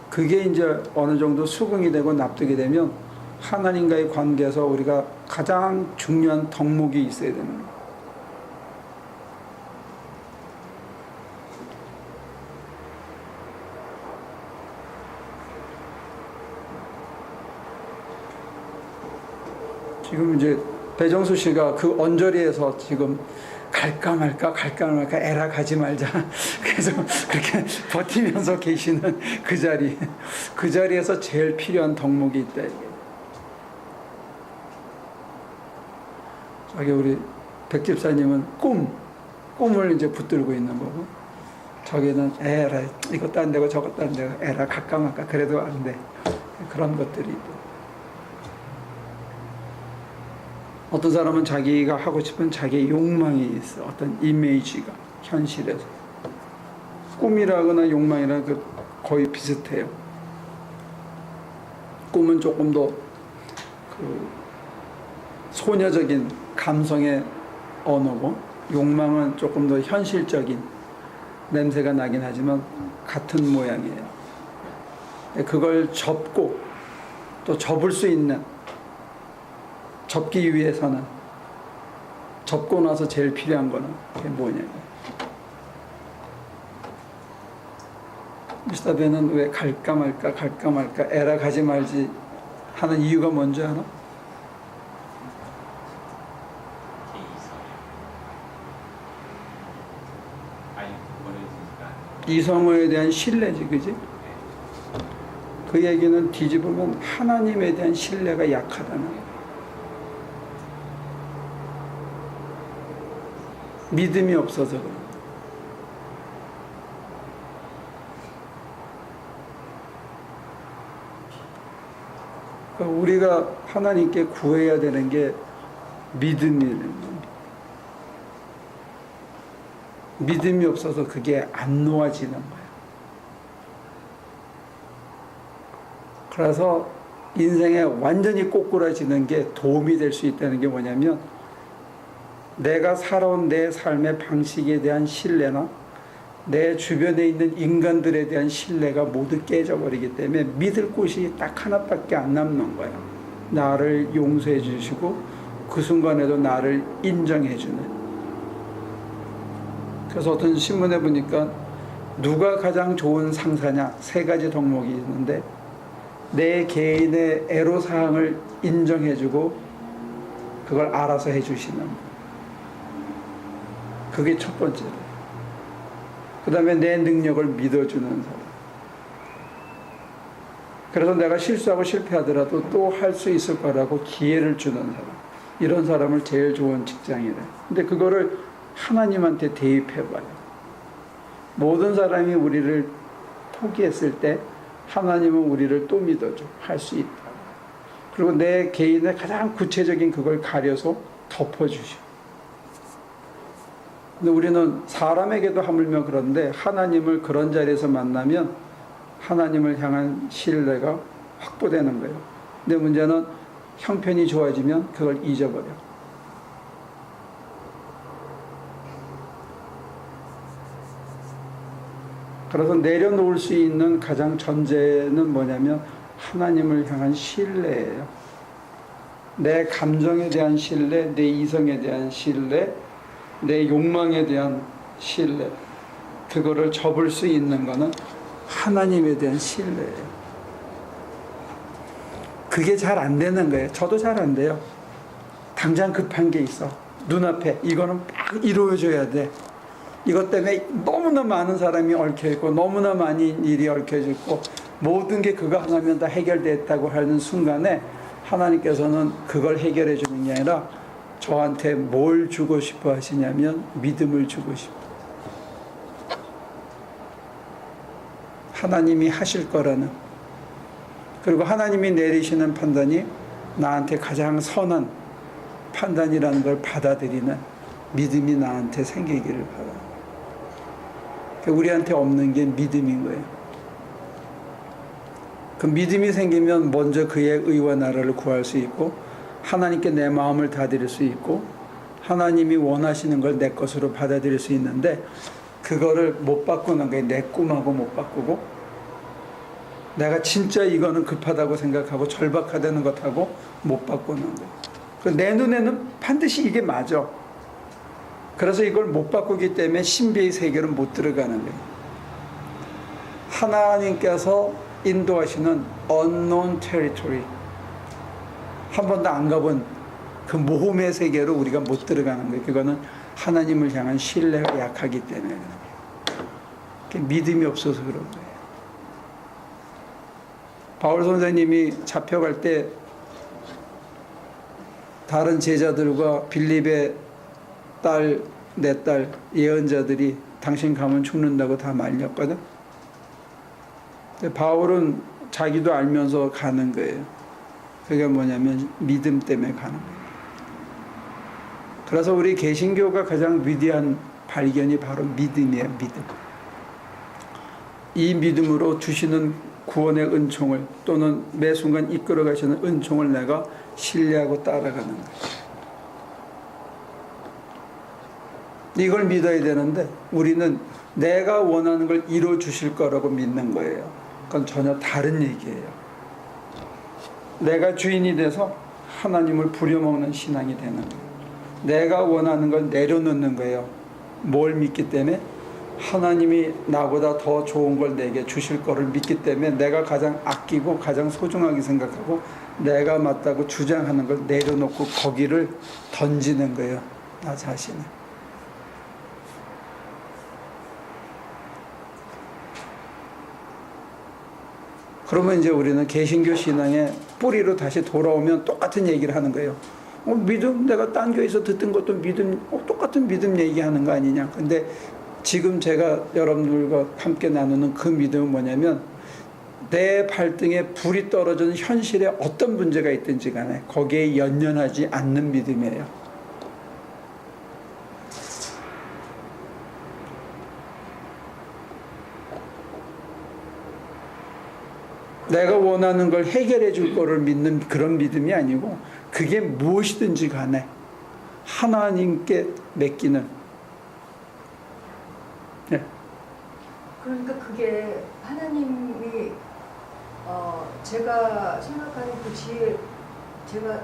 그게 이제 어느 정도 수긍이 되고 납득이 되면 하나님과의 관계에서 우리가 가장 중요한 덕목이 있어야 되는 거예요. 지금 이제 배정수 씨가 그 언저리에서 지금 갈까 말까 에라 가지 말자 계속 그렇게 버티면서 계시는 그 자리에서 제일 필요한 덕목이 있다 이게. 저기 우리 백 집사님은 꿈을 이제 붙들고 있는 거고 저기는 에라 이것도 안 되고 저것도 안 되고 에라 갈까 말까 그래도 안 돼 그런 것들이 있고. 어떤 사람은 자기가 하고 싶은 자기의 욕망이 있어. 어떤 이미지가 현실에서. 꿈이라거나 욕망이랑 거의 비슷해요. 꿈은 조금 더 소녀적인 감성의 언어고 욕망은 조금 더 현실적인 냄새가 나긴 하지만 같은 모양이에요. 그걸 접고 또 접을 수 있는, 접기 위해서는, 접고 나서 제일 필요한 거는 그게 뭐냐고. 미스터 벤은 왜 갈까 말까 에라 가지 말지 하는 이유가 뭔지 알아? 제 이성이요. 아니 버려지지가 않는. 이성에 대한 신뢰지, 그지? 그 얘기는 뒤집으면 하나님에 대한 신뢰가 약하다는 거예요. 믿음이 없어서 그래요. 그러니까 우리가 하나님께 구해야 되는 게 믿음이라는 겁니다. 믿음이 없어서 그게 안 놓아지는 거예요. 그래서 인생에 완전히 꼬꾸라지는 게 도움이 될 수 있다는 게 뭐냐면, 내가 살아온 내 삶의 방식에 대한 신뢰나 내 주변에 있는 인간들에 대한 신뢰가 모두 깨져버리기 때문에 믿을 곳이 딱 하나밖에 안 남는 거예요. 나를 용서해 주시고 그 순간에도 나를 인정해 주는. 그래서 어떤 신문에 보니까 누가 가장 좋은 상사냐, 3가지 덕목이 있는데, 내 개인의 애로사항을 인정해 주고 그걸 알아서 해 주시는 분. 그게 첫 번째로. 그 다음에 내 능력을 믿어주는 사람. 그래서 내가 실수하고 실패하더라도 또 할 수 있을 거라고 기회를 주는 사람. 이런 사람을 제일 좋은 직장이래. 근데 그거를 하나님한테 대입해봐요. 모든 사람이 우리를 포기했을 때 하나님은 우리를 또 믿어줘. 할 수 있다. 그리고 내 개인의 가장 구체적인 그걸 가려서 덮어주셔. 근데 우리는 사람에게도 하물며 그런데 하나님을 그런 자리에서 만나면 하나님을 향한 신뢰가 확보되는 거예요. 근데 문제는 형편이 좋아지면 그걸 잊어버려. 그래서 내려놓을 수 있는 가장 전제는 뭐냐면 하나님을 향한 신뢰예요. 내 감정에 대한 신뢰, 내 이성에 대한 신뢰, 내 욕망에 대한 신뢰, 그거를 접을 수 있는 거는 하나님에 대한 신뢰예요. 그게 잘 안 되는 거예요. 저도 잘 안 돼요. 당장 급한 게 있어. 눈앞에 이거는 막 이루어져야 돼. 이것 때문에 너무나 많은 사람이 얽혀있고 너무나 많은 일이 얽혀있고 모든 게 그거 하나면 다 해결됐다고 하는 순간에 하나님께서는 그걸 해결해 주는 게 아니라 저한테 뭘 주고 싶어 하시냐면 믿음을 주고 싶어. 하나님이 하실 거라는, 그리고 하나님이 내리시는 판단이 나한테 가장 선한 판단이라는 걸 받아들이는 믿음이 나한테 생기기를 바라요. 우리한테 없는 게 믿음인 거예요. 그 믿음이 생기면 먼저 그의 의와 나라를 구할 수 있고 하나님께 내 마음을 다 드릴 수 있고 하나님이 원하시는 걸 내 것으로 받아들일 수 있는데, 그거를 못 바꾸는 거예요. 내 꿈하고 못 바꾸고 내가 진짜 이거는 급하다고 생각하고 절박하다는 것하고 못 바꾸는 거예요. 내 눈에는 반드시 이게 맞아. 그래서 이걸 못 바꾸기 때문에 신비의 세계로 못 들어가는 거예요. 하나님께서 인도하시는 unknown territory, 한 번도 안 가본 그 모험의 세계로 우리가 못 들어가는 거예요. 그거는 하나님을 향한 신뢰가 약하기 때문에 그래요. 믿음이 없어서 그런 거예요. 바울 선생님이 잡혀갈 때 다른 제자들과 빌립의 딸, 내 딸 예언자들이 당신 가면 죽는다고 다 말렸거든. 근데 바울은 자기도 알면서 가는 거예요. 그게 뭐냐면 믿음 때문에 가는 거예요. 그래서 우리 개신교가 가장 위대한 발견이 바로 믿음이에요. 믿음. 이 믿음으로 주시는 구원의 은총을 또는 매 순간 이끌어 가시는 은총을 내가 신뢰하고 따라가는 거예요. 이걸 믿어야 되는데 우리는 내가 원하는 걸 이루어 주실 거라고 믿는 거예요. 그건 전혀 다른 얘기예요. 내가 주인이 돼서 하나님을 부려먹는 신앙이 되는 거예요. 내가 원하는 걸 내려놓는 거예요. 뭘 믿기 때문에? 하나님이 나보다 더 좋은 걸 내게 주실 거를 믿기 때문에 내가 가장 아끼고 가장 소중하게 생각하고 내가 맞다고 주장하는 걸 내려놓고 거기를 던지는 거예요. 나 자신을. 그러면 이제 우리는 개신교 신앙의 뿌리로 다시 돌아오면 똑같은 얘기를 하는 거예요. 믿음, 내가 딴 교회에서 듣던 것도 믿음, 똑같은 믿음 얘기하는 거 아니냐. 근데 지금 제가 여러분들과 함께 나누는 그 믿음은 뭐냐면 내 발등에 불이 떨어지는 현실에 어떤 문제가 있든지 간에 거기에 연연하지 않는 믿음이에요. 내가 원하는 걸 해결해 줄 거를 믿는 그런 믿음이 아니고 그게 무엇이든지 간에 하나님께 맡기는. 네. 그러니까 그게 하나님이 제가 생각하는 그 지혜, 제가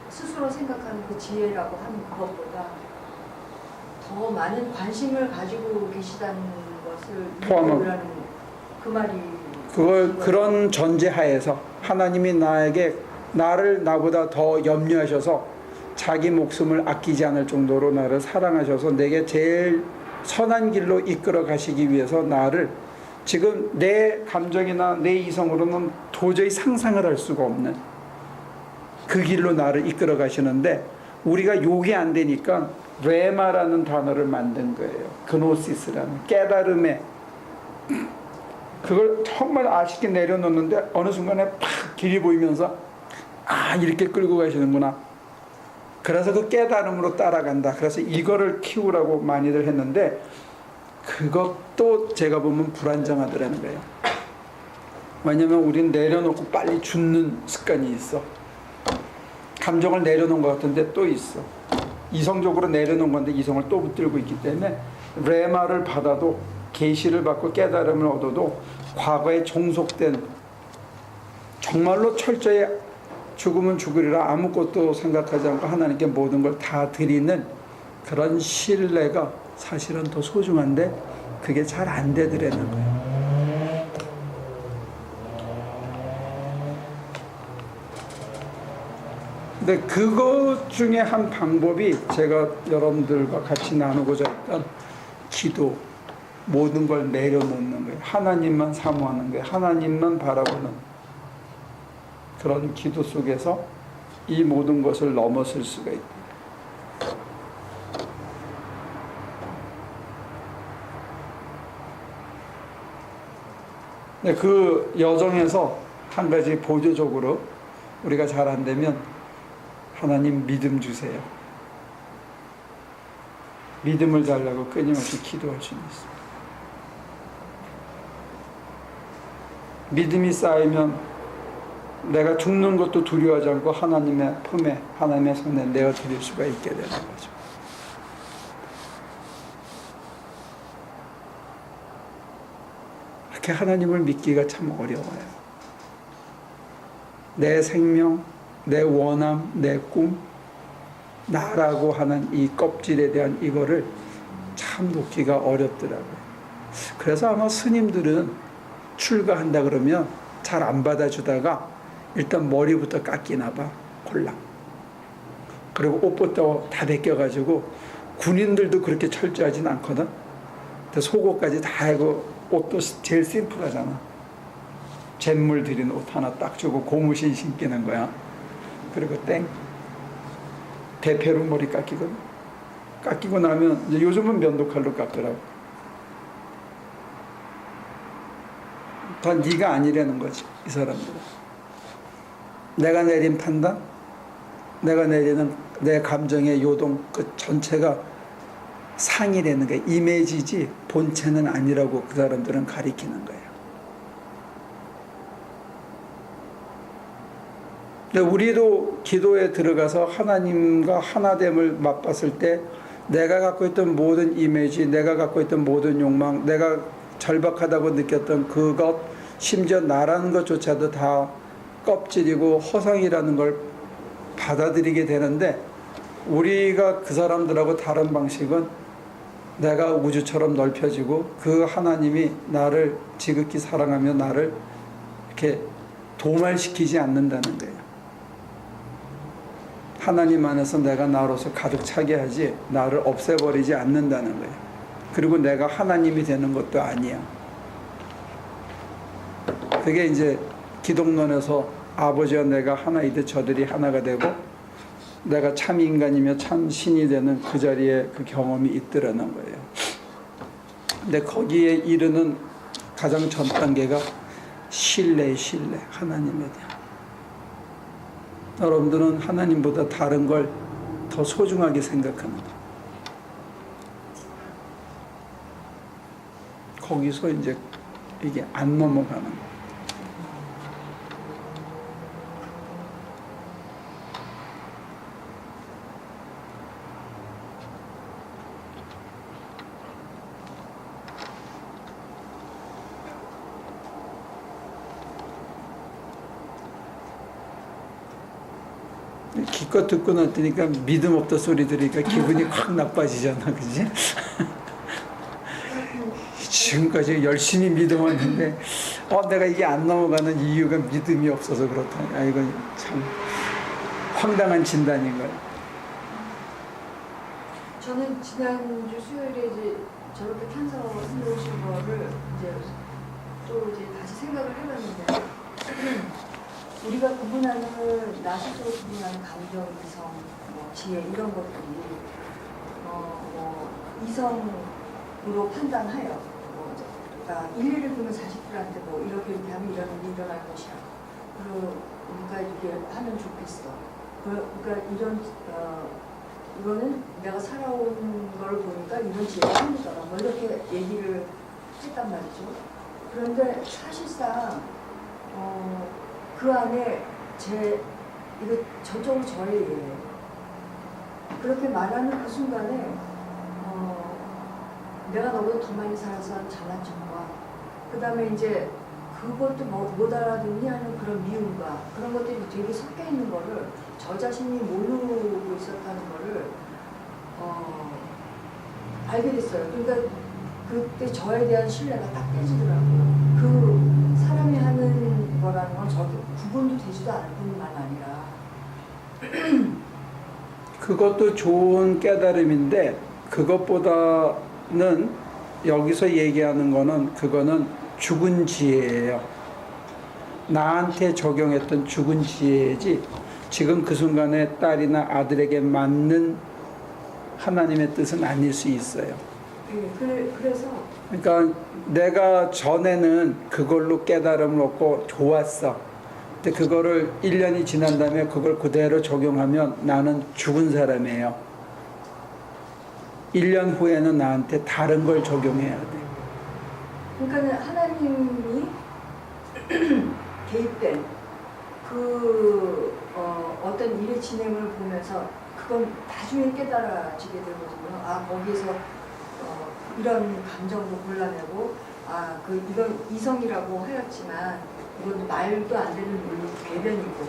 스스로 생각하는 그 지혜라고 하는 그것보다 더 많은 관심을 가지고 계시다는 것을 포함하고. 이해하는 그 말이 그걸 그런 전제하에서 하나님이 나를 나보다 더 염려하셔서 자기 목숨을 아끼지 않을 정도로 나를 사랑하셔서 내게 제일 선한 길로 이끌어 가시기 위해서 나를 지금 내 감정이나 내 이성으로는 도저히 상상을 할 수가 없는 그 길로 나를 이끌어 가시는데 우리가 요게 안 되니까 레마라는 단어를 만든 거예요. 그노시스라는 깨달음의 그걸 정말 아쉽게 내려놓는데 어느 순간에 팍 길이 보이면서 이렇게 끌고 가시는구나. 그래서 그 깨달음으로 따라간다. 그래서 이거를 키우라고 많이들 했는데 그것도 제가 보면 불안정하더라는 거예요. 왜냐면 우린 내려놓고 빨리 죽는 습관이 있어. 감정을 내려놓은 것 같은데 또 있어. 이성적으로 내려놓은 건데 이성을 또 붙들고 있기 때문에 레마를 받아도 계시를 받고 깨달음을 얻어도 과거에 종속된 정말로 철저히 죽으면 죽으리라 아무것도 생각하지 않고 하나님께 모든 걸 다 드리는 그런 신뢰가 사실은 더 소중한데 그게 잘 안 되더라는 거예요. 근데 그것 중에 한 방법이 제가 여러분들과 같이 나누고자 했던 기도, 모든 걸 내려놓는 거예요. 하나님만 사모하는 거예요. 하나님만 바라보는 그런 기도 속에서 이 모든 것을 넘어설 수가 있다. 네, 그 여정에서 한 가지 보조적으로 우리가 잘 안 되면 하나님 믿음 주세요. 믿음을 달라고 끊임없이 기도할 수는 있습니다. 믿음이 쌓이면 내가 죽는 것도 두려워하지 않고 하나님의 품에, 하나님의 손에 내어 드릴 수가 있게 되는 거죠. 그렇게 하나님을 믿기가 참 어려워요. 내 생명, 내 원함, 내 꿈, 나라고 하는 이 껍질에 대한 이거를 참 놓기가 어렵더라고요. 그래서 아마 스님들은 출가한다 그러면 잘 안 받아주다가 일단 머리부터 깎이나 봐. 콜랑. 그리고 옷부터 다 벗겨가지고 군인들도 그렇게 철저하진 않거든. 근데 속옷까지 다 하고 옷도 제일 심플하잖아. 잿물 들인 옷 하나 딱 주고 고무신 신기는 거야. 그리고 땡. 대패로 머리 깎이거든. 깎이고 나면 이제 요즘은 면도칼로 깎더라고. 다 네가 아니라는 거지, 이 사람들은. 내가 내린 판단, 내가 내리는 내 감정의 요동 그 전체가 상이라는 거야. 이미지지 본체는 아니라고 그 사람들은 가리키는 거예요. 근데 우리도 기도에 들어가서 하나님과 하나됨을 맛봤을 때 내가 갖고 있던 모든 이미지, 내가 갖고 있던 모든 욕망, 내가 절박하다고 느꼈던 그것, 심지어 나라는 것조차도 다 껍질이고 허상이라는 걸 받아들이게 되는데, 우리가 그 사람들하고 다른 방식은 내가 우주처럼 넓혀지고 그 하나님이 나를 지극히 사랑하며 나를 이렇게 도말시키지 않는다는 거예요. 하나님 안에서 내가 나로서 가득 차게 하지 나를 없애버리지 않는다는 거예요. 그리고 내가 하나님이 되는 것도 아니야. 그게 이제 기독론에서 아버지와 내가 하나이듯 저들이 하나가 되고 내가 참 인간이며 참 신이 되는 그 자리에 그 경험이 있더라는 거예요. 근데 거기에 이르는 가장 전 단계가 신뢰, 하나님에 대한. 여러분들은 하나님보다 다른 걸 더 소중하게 생각하는 거예요. 거기서 이제 이게 안 넘어가는 거예요. 기껏 듣고 났더니까 믿음 없다 소리 들으니까 기분이 확 나빠지잖아, 그지? 지금까지 열심히 믿어왔는데 내가 이게 안 넘어가는 이유가 믿음이 없어서 그렇다. 이건 참 황당한 진단인 거예요. 저는 지난주 수요일에 이제 저렇게 탄성 해놓으신 거를 이제 또 이제 다시 생각을 해봤는데 우리가 구분하는 나 스스로 구분하는 감정, 이성, 뭐 지혜 이런 것들이 뭐 이성으로 판단하여 그러니까 일일이 보면 자식들한테 뭐 이렇게 하면 이런 일이 일어날 것이야. 그러니까 이게 하면 좋겠어. 그러니까 이거는 내가 살아온 걸 보니까 이런 지혜가 생기더라. 뭐 이렇게 얘기를 했단 말이죠. 그런데 사실상 그 안에 이거 저쪽은 저의 예예요. 그렇게 말하는 그 순간에 내가 너보다 더 많이 살아서 잘난 척과 그 다음에 이제 그것도 못 알아듣니 하는 그런 미움과 그런 것들이 되게 섞여 있는 거를 저 자신이 모르고 있었다는 거를 알게 됐어요. 그러니까 그때 저에 대한 신뢰가 딱 깨지더라고요. 그 사람이 하는 거라는 건 저도 구분도 되지도 않을 뿐만 아니라 그것도 좋은 깨달음인데 그것보다는 여기서 얘기하는 거는 그거는 죽은 지혜예요. 나한테 적용했던 죽은 지혜지 지금 그 순간에 딸이나 아들에게 맞는 하나님의 뜻은 아닐 수 있어요. 그래서 그러니까 내가 전에는 그걸로 깨달음을 얻고 좋았어. 근데 그거를 1년이 지난 다음에 그걸 그대로 적용하면 나는 죽은 사람이에요. 1년 후에는 나한테 다른 걸 적용해야 돼. 그러니까 하나님이 개입된 그 어떤 일의 진행을 보면서 그건 나중에 깨달아지게 되거든요. 거기에서 이런 감정도 골라내고 이건 이성이라고 하였지만 이건 말도 안 되는 궤변이고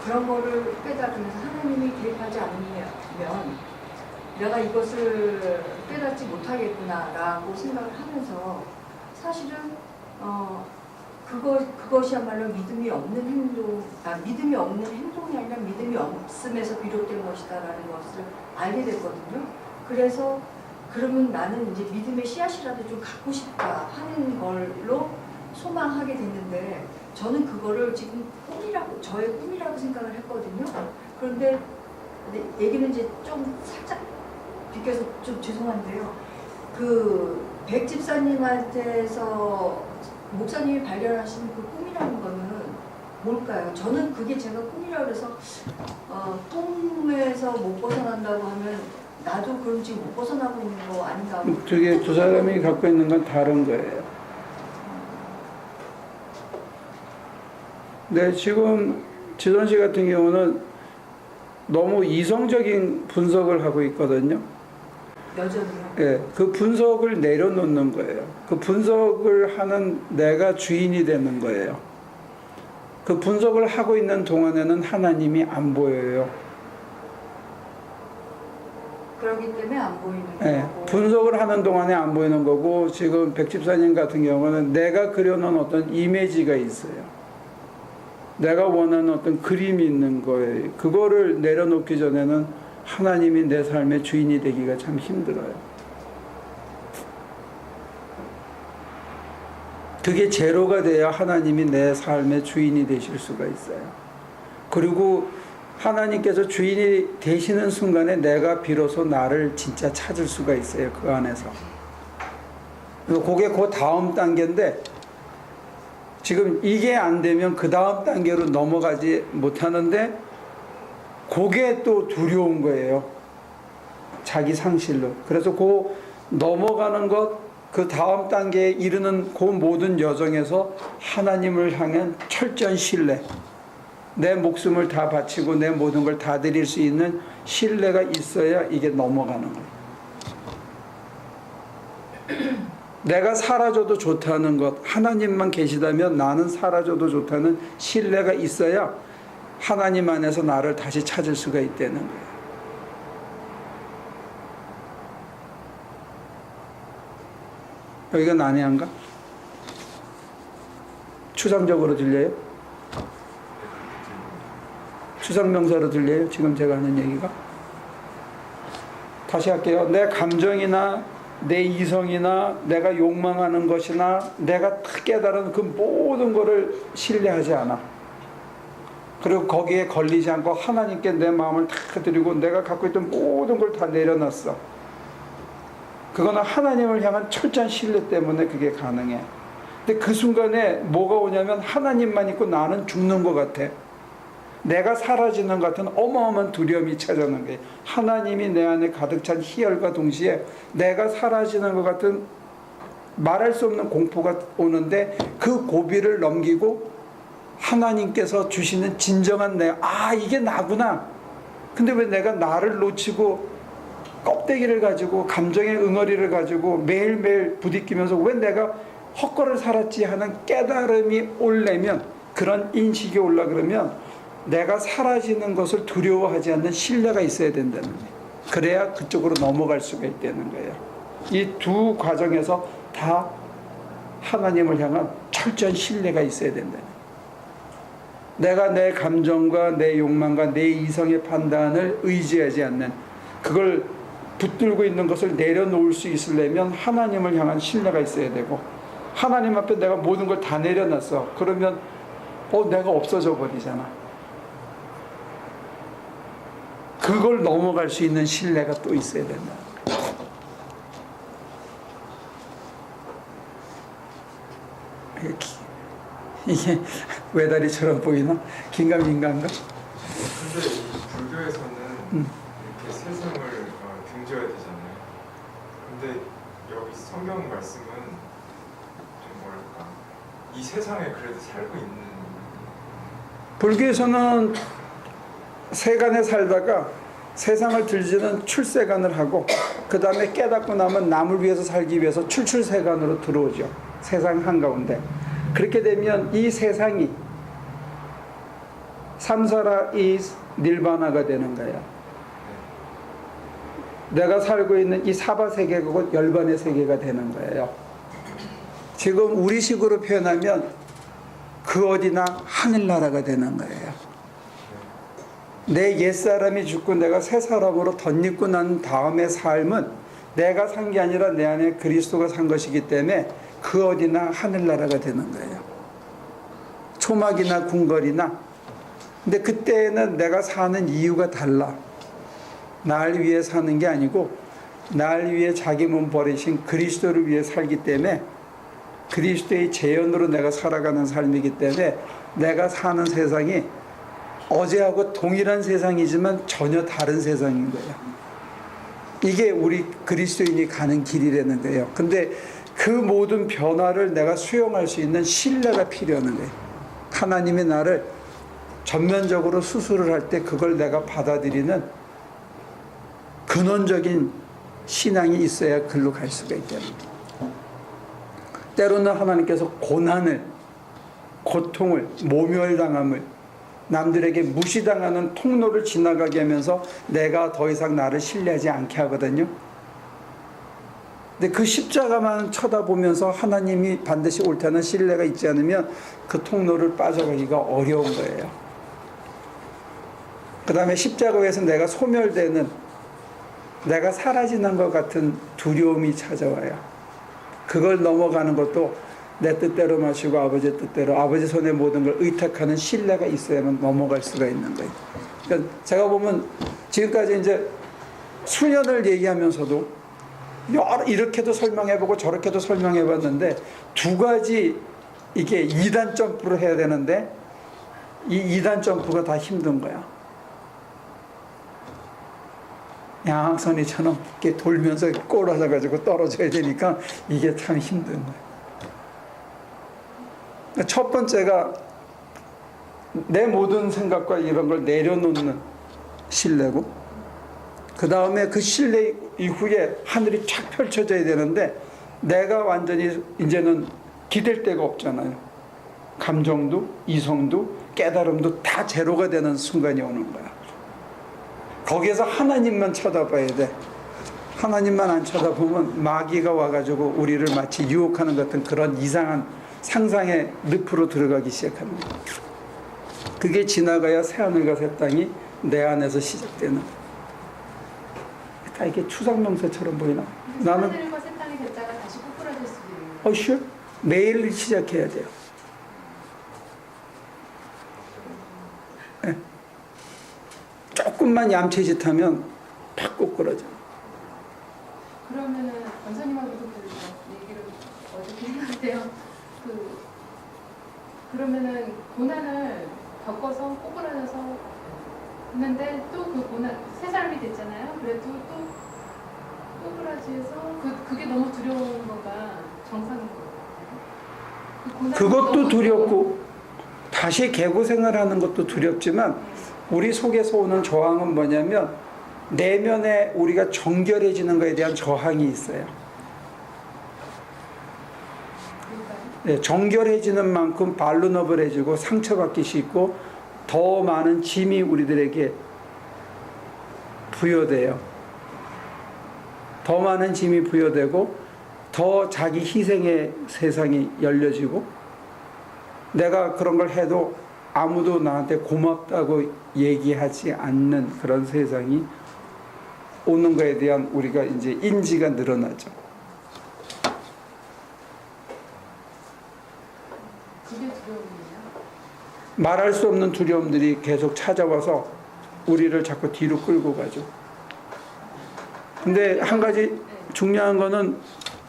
그런 거를 깨달으면서 하나님이 개입하지 않으면 내가 이것을 깨닫지 못하겠구나라고 생각을 하면서 사실은 그것이야말로 믿음이 없는 행동이 아니라 믿음이 없음에서 비롯된 것이다라는 것을 알게 됐거든요. 그래서 그러면 나는 이제 믿음의 씨앗이라도 좀 갖고 싶다 하는 걸로 소망하게 됐는데 저는 그거를 지금 저의 꿈이라고 생각을 했거든요. 그런데 얘기는 이제 좀 살짝 비껴서 좀 죄송한데요. 그 백집사님한테서 목사님이 발견하신 그 꿈이라는 거는 뭘까요? 저는 그게 제가 꿈이라고 해서 꿈에서 못 벗어난다고 하면 나도 그럼 지금 못 벗어나고 있는 거 아닌가? 저게 두 사람이 갖고 있는 건 다른 거예요. 네, 지금 지선 씨 같은 경우는 너무 이성적인 분석을 하고 있거든요. 여전히요. 예, 그 분석을 내려놓는 거예요. 그 분석을 하는 내가 주인이 되는 거예요. 그 분석을 하고 있는 동안에는 하나님이 안 보여요. 그렇기 때문에 안 보이는 예, 거고. 분석을 하는 동안에 안 보이는 거고, 지금 백집사님 같은 경우는 내가 그려놓은 어떤 이미지가 있어요. 내가 원하는 어떤 그림이 있는 거예요. 그거를 내려놓기 전에는 하나님이 내 삶의 주인이 되기가 참 힘들어요. 그게 제로가 돼야 하나님이 내 삶의 주인이 되실 수가 있어요. 그리고 하나님께서 주인이 되시는 순간에 내가 비로소 나를 진짜 찾을 수가 있어요. 그 안에서. 그게 그 다음 단계인데, 지금 이게 안 되면 그 다음 단계로 넘어가지 못하는데, 그게 또 두려운 거예요. 자기 상실로. 그래서 그 넘어가는 것, 그 다음 단계에 이르는 그 모든 여정에서 하나님을 향한 철저한 신뢰, 내 목숨을 다 바치고 내 모든 걸 다 드릴 수 있는 신뢰가 있어야 이게 넘어가는 거예요. 내가 사라져도 좋다는 것, 하나님만 계시다면 나는 사라져도 좋다는 신뢰가 있어야 하나님 안에서 나를 다시 찾을 수가 있다는 거예요. 여기가 난해한가? 추상적으로 들려요? 추상명사로 들려요? 지금 제가 하는 얘기가? 다시 할게요. 내 감정이나 내 이성이나 내가 욕망하는 것이나 내가 깨달은 그 모든 것을 신뢰하지 않아. 그리고 거기에 걸리지 않고 하나님께 내 마음을 다 드리고 내가 갖고 있던 모든 걸 다 내려놨어. 그거는 하나님을 향한 철저한 신뢰 때문에 그게 가능해. 근데 그 순간에 뭐가 오냐면 하나님만 있고 나는 죽는 것 같아. 내가 사라지는 것 같은 어마어마한 두려움이 찾아오는 거예요. 하나님이 내 안에 가득 찬 희열과 동시에 내가 사라지는 것 같은 말할 수 없는 공포가 오는데, 그 고비를 넘기고 하나님께서 주시는 진정한 이게 나구나. 근데 왜 내가 나를 놓치고 껍데기를 가지고 감정의 응어리를 가지고 매일매일 부딪히면서 왜 내가 헛걸을 살았지 하는 깨달음이 오려면, 그런 인식이 올라 그러면 내가 사라지는 것을 두려워하지 않는 신뢰가 있어야 된다는 거예요. 그래야 그쪽으로 넘어갈 수가 있다는 거예요. 이 두 과정에서 다 하나님을 향한 철저한 신뢰가 있어야 된다. 내가 내 감정과 내 욕망과 내 이성의 판단을 의지하지 않는, 그걸 붙들고 있는 것을 내려놓을 수 있으려면 하나님을 향한 신뢰가 있어야 되고, 하나님 앞에 내가 모든 걸 다 내려놨어. 그러면 내가 없어져 버리잖아. 그걸 넘어갈 수 있는 신뢰가 또 있어야 된다. 이게 외다리처럼 보이나? 긴가민가인가? 근데 이 불교에서는 이렇게 세상을 등져야 되잖아요. 근데 여기 성경 말씀은 좀 뭐랄까, 이 세상에 그래도 살고 있는. 불교에서는 세간에 살다가 세상을 들지는 출세간을 하고, 그 다음에 깨닫고 나면 남을 위해서 살기 위해서 출출세간으로 들어오죠. 세상 한가운데. 그렇게 되면 이 세상이 삼사라 이 닐바나가 되는 거야. 내가 살고 있는 이 사바세계가 곧 열반의 세계가 되는 거예요. 지금 우리식으로 표현하면 그 어디나 하늘나라가 되는 거예요. 내 옛사람이 죽고 내가 새 사람으로 덧입고 난 다음의 삶은 내가 산 게 아니라 내 안에 그리스도가 산 것이기 때문에 그 어디나 하늘나라가 되는 거예요. 초막이나 궁궐이나. 근데 그때는 내가 사는 이유가 달라. 날 위해 사는 게 아니고 날 위해 자기 몸 버리신 그리스도를 위해 살기 때문에, 그리스도의 재현으로 내가 살아가는 삶이기 때문에 내가 사는 세상이 어제하고 동일한 세상이지만 전혀 다른 세상인 거예요. 이게 우리 그리스도인이 가는 길이라는 거예요. 근데 그 모든 변화를 내가 수용할 수 있는 신뢰가 필요한 거예요. 하나님이 나를 전면적으로 수술을 할 때 그걸 내가 받아들이는 근원적인 신앙이 있어야 글로 갈 수가 있다는 거예요. 때로는 하나님께서 고난을, 고통을, 모멸당함을, 남들에게 무시당하는 통로를 지나가게 하면서 내가 더 이상 나를 신뢰하지 않게 하거든요. 근데 그 십자가만 쳐다보면서 하나님이 반드시 옳다는 신뢰가 있지 않으면 그 통로를 빠져가기가 어려운 거예요. 그 다음에 십자가에서 내가 소멸되는, 내가 사라지는 것 같은 두려움이 찾아와요. 그걸 넘어가는 것도 내 뜻대로 마시고 아버지 뜻대로, 아버지 손에 모든 걸 의탁하는 신뢰가 있어야만 넘어갈 수가 있는 거예요. 그러니까 제가 보면 지금까지 이제 수년을 얘기하면서도 이렇게도 설명해보고 저렇게도 설명해봤는데 두 가지 이게 2단 점프를 해야 되는데 이 2단 점프가 다 힘든 거야. 양악선이처럼 이렇게 돌면서 꼬라져가지고 떨어져야 되니까 이게 참 힘든 거예요. 첫 번째가 내 모든 생각과 이런 걸 내려놓는 신뢰고, 그 다음에 그 신뢰 이후에 하늘이 쫙 펼쳐져야 되는데 내가 완전히 이제는 기댈 데가 없잖아요. 감정도 이성도 깨달음도 다 제로가 되는 순간이 오는 거야. 거기에서 하나님만 쳐다봐야 돼. 하나님만 안 쳐다보면 마귀가 와가지고 우리를 마치 유혹하는 것 같은 그런 이상한 상상의 늪으로 들어가기 시작합니다. 그게 지나가야 새하늘과 새 땅이 내 안에서 시작되는. 다 이게 추상명사처럼 보이나? 나는 하늘과 새 땅이 됐다가 다시 꼬꾸라질 수도 있는. sure? 매일 시작해야 돼요. 네. 조금만 얌체짓하면 팍 꼬꾸라져. 그러면은 원사님하고도 그 얘기를 어저께 했는데요. 그러면은 고난을 겪어서 꼬꾸라져서 했는데 또 그 고난 새 사람이 됐잖아요. 그래도 또 꼬꾸라지에서 그게 너무 두려운 거가 정상인 거예요. 그것도 두렵고 다시 개고생을 하는 것도 두렵지만 우리 속에서 오는 저항은 뭐냐면 내면에 우리가 정결해지는 것에 대한 저항이 있어요. 네, 정결해지는 만큼 발루너블해지고 상처받기 쉽고 더 많은 짐이 우리들에게 부여돼요. 더 많은 짐이 부여되고 더 자기 희생의 세상이 열려지고 내가 그런 걸 해도 아무도 나한테 고맙다고 얘기하지 않는 그런 세상이 오는 거에 대한 우리가 이제 인지가 늘어나죠. 그게 두려움이에요. 말할 수 없는 두려움들이 계속 찾아와서 우리를 자꾸 뒤로 끌고 가죠. 근데 한 가지 중요한 거는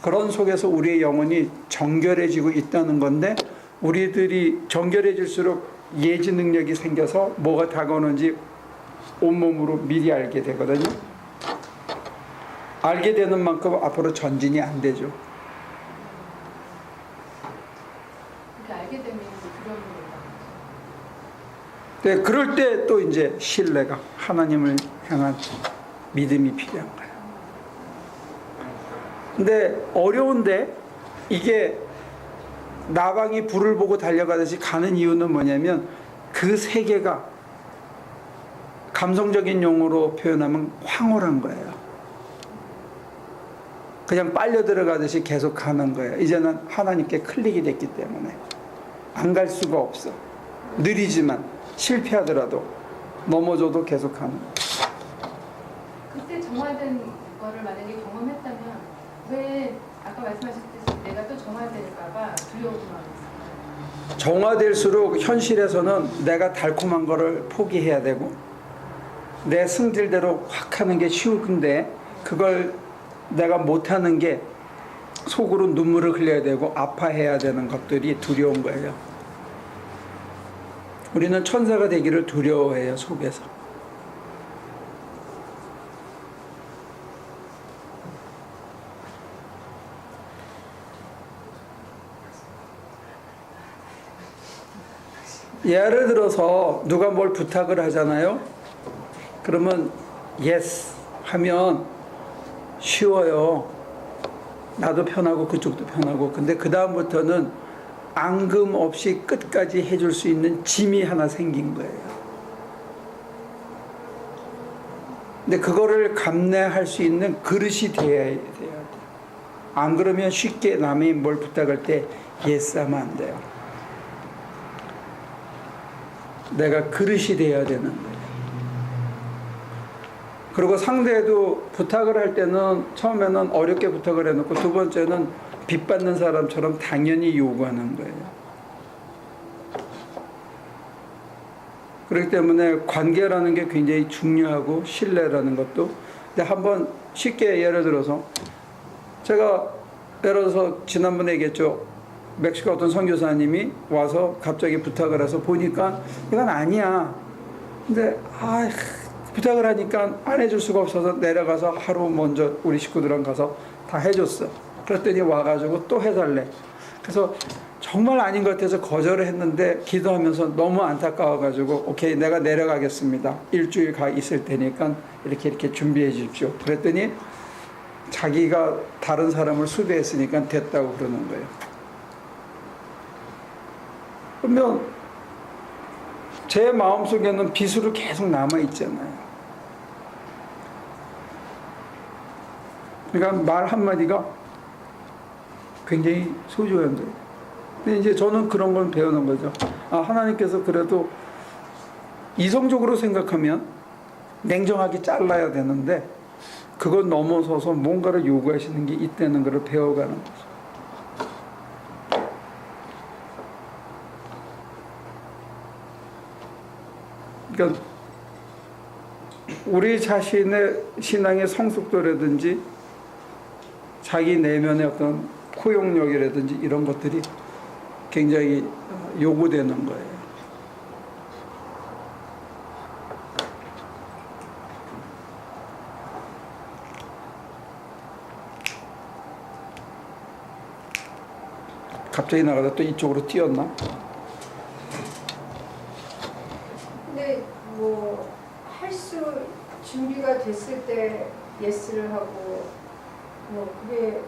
그런 속에서 우리의 영혼이 정결해지고 있다는 건데 우리들이 정결해질수록 예지 능력이 생겨서 뭐가 다가오는지 온몸으로 미리 알게 되거든요. 알게 되는 만큼 앞으로 전진이 안 되죠. 그렇게 알게 되면 두려움이 올라가죠. 네, 그럴 때 또 이제 신뢰가 하나님을 향한 믿음이 필요한 거예요. 근데 어려운데 이게 나방이 불을 보고 달려가듯이 가는 이유는 뭐냐면 그 세계가 감성적인 용어로 표현하면 황홀한 거예요. 그냥 빨려 들어가듯이 계속 가는 거예요. 이제는 하나님께 클릭이 됐기 때문에 안 갈 수가 없어. 느리지만 실패하더라도 넘어져도 계속 가는 거예요. 그때 정화된 거를 만약에 경험했다면 왜 아까 말씀하셨듯이 내가 또 정화될까봐 두려움이 많았어요. 정화될수록 현실에서는 내가 달콤한 거를 포기해야 되고 내 승질대로 확 하는 게 쉬운데 그걸 내가 못하는 게 속으로 눈물을 흘려야 되고 아파해야 되는 것들이 두려운 거예요. 우리는 천사가 되기를 두려워해요, 속에서. 예를 들어서 누가 뭘 부탁을 하잖아요. 그러면 yes 하면 쉬워요. 나도 편하고 그쪽도 편하고. 근데 그 다음부터는 앙금 없이 끝까지 해줄 수 있는 짐이 하나 생긴 거예요. 근데 그거를 감내할 수 있는 그릇이 되어야 돼요. 안 그러면 쉽게 남이 뭘 부탁할 때 예스 하면 안 돼요. 내가 그릇이 돼야 되는 거예요. 그리고 상대도 부탁을 할 때는 처음에는 어렵게 부탁을 해놓고 두 번째는 빚받는 사람처럼 당연히 요구하는 거예요. 그렇기 때문에 관계라는 게 굉장히 중요하고 신뢰라는 것도. 근데 한번 쉽게 예를 들어서 제가 예를 들어서 지난번에 얘기했죠. 멕시코 어떤 선교사님이 와서 갑자기 부탁을 해서 보니까 이건 아니야. 근데 부탁을 하니까 안 해줄 수가 없어서 내려가서 하루 먼저 우리 식구들랑 가서 다 해줬어. 그랬더니 와가지고 또 해달래. 그래서 정말 아닌 것 같아서 거절을 했는데 기도하면서 너무 안타까워가지고 오케이 내가 내려가겠습니다. 일주일 가 있을 테니까 이렇게 준비해 주십시오. 그랬더니 자기가 다른 사람을 수배했으니까 됐다고 그러는 거예요. 그러면 제 마음속에는 빚으로 계속 남아있잖아요. 그러니까 말 한마디가 굉장히 소중한 거예요. 근데 이제 저는 그런 걸 배우는 거죠. 하나님께서 그래도 이성적으로 생각하면 냉정하게 잘라야 되는데 그걸 넘어서서 뭔가를 요구하시는 게 있다는 것을 배워가는 거죠. 그러니까 우리 자신의 신앙의 성숙도라든지 자기 내면의 어떤 포용력이라든지 이런 것들이 굉장히 요구되는 거예요. 갑자기 나가다 또 이쪽으로 뛰었나? 근데 뭐 할 수 준비가 됐을 때 예스를 하고 뭐 그게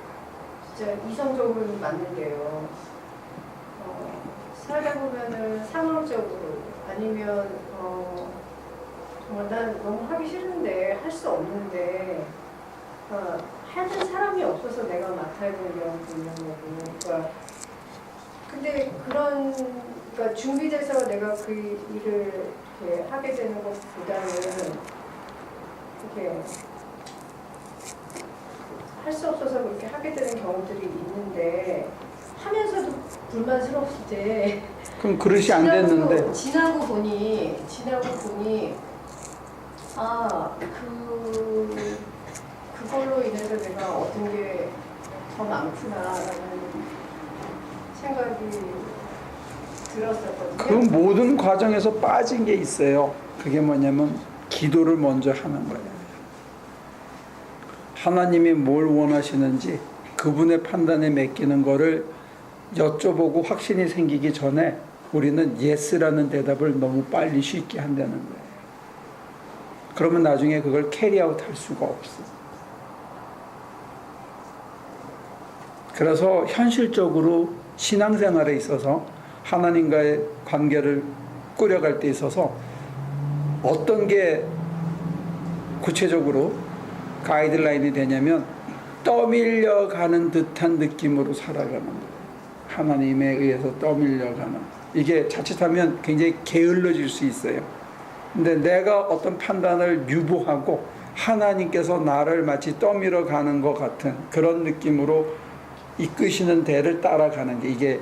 진짜 이성적으로는 맞는데요. 살다 보면은 상황적으로 아니면 정말 난 너무 하기 싫은데 할 수 없는데 하는 사람이 없어서 내가 맡아야 되는 경우도 있는 거고. 그러니까 근데 그러니까 준비돼서 내가 그 일을 이렇게 하게 되는 것보다는 이렇게 할 수 없어서 그렇게 하게 되는 경우들이 있는데 하면서도 불만스러울 때 그럼 그릇이 안 됐는데 지나고 보니 그걸로 인해서 내가 얻은 게 더 많구나라는 생각이 들었었거든요. 그 모든 과정에서 빠진 게 있어요. 그게 뭐냐면 기도를 먼저 하는 거예요. 하나님이 뭘 원하시는지 그분의 판단에 맡기는 거를 여쭤보고 확신이 생기기 전에 우리는 예스라는 대답을 너무 빨리 쉽게 한다는 거예요. 그러면 나중에 그걸 캐리아웃 할 수가 없어. 그래서 현실적으로 신앙생활에 있어서 하나님과의 관계를 꾸려갈 때 있어서 어떤 게 구체적으로 가이드라인이 되냐면 떠밀려가는 듯한 느낌으로 살아가는 거예요. 하나님에 의해서 떠밀려가는. 이게 자칫하면 굉장히 게을러질 수 있어요. 근데 내가 어떤 판단을 유보하고 하나님께서 나를 마치 떠밀어가는 것 같은 그런 느낌으로 이끄시는 대를 따라가는 게 이게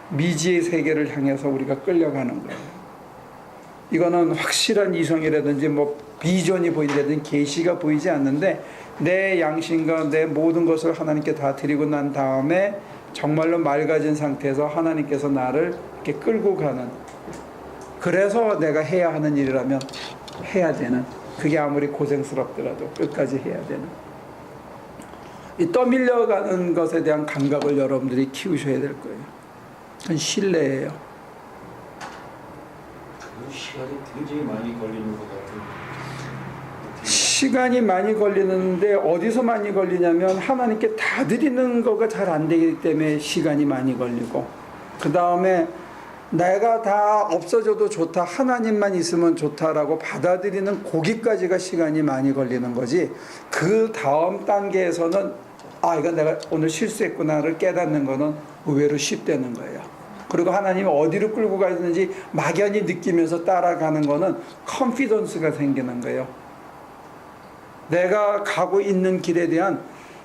미지의 세계를 향해서 우리가 끌려가는 거예요. 이거는 확실한 이성이라든지 뭐 비전이 보인다든지 계시가 보이지 않는데 내 양심과 내 모든 것을 하나님께 다 드리고 난 다음에 정말로 맑아진 상태에서 하나님께서 나를 이렇게 끌고 가는, 그래서 내가 해야 하는 일이라면 해야 되는, 그게 아무리 고생스럽더라도 끝까지 해야 되는, 이 떠밀려가는 것에 대한 감각을 여러분들이 키우셔야 될 거예요. 그건 신뢰예요. 그 시간이 굉장히 많이 걸리는 것 같아요. 시간이 많이 걸리는데 어디서 많이 걸리냐면 하나님께 다 드리는 거가 잘 안 되기 때문에 시간이 많이 걸리고, 그 다음에 내가 다 없어져도 좋다, 하나님만 있으면 좋다라고 받아들이는 거기까지가 시간이 많이 걸리는 거지, 그 다음 단계에서는 이건 내가 오늘 실수했구나를 깨닫는 거는 의외로 쉽다는 거예요. 그리고 하나님이 어디로 끌고 가는지 막연히 느끼면서 따라가는 거는 컨피던스가 생기는 거예요. 내가 가고 있는 길에 대한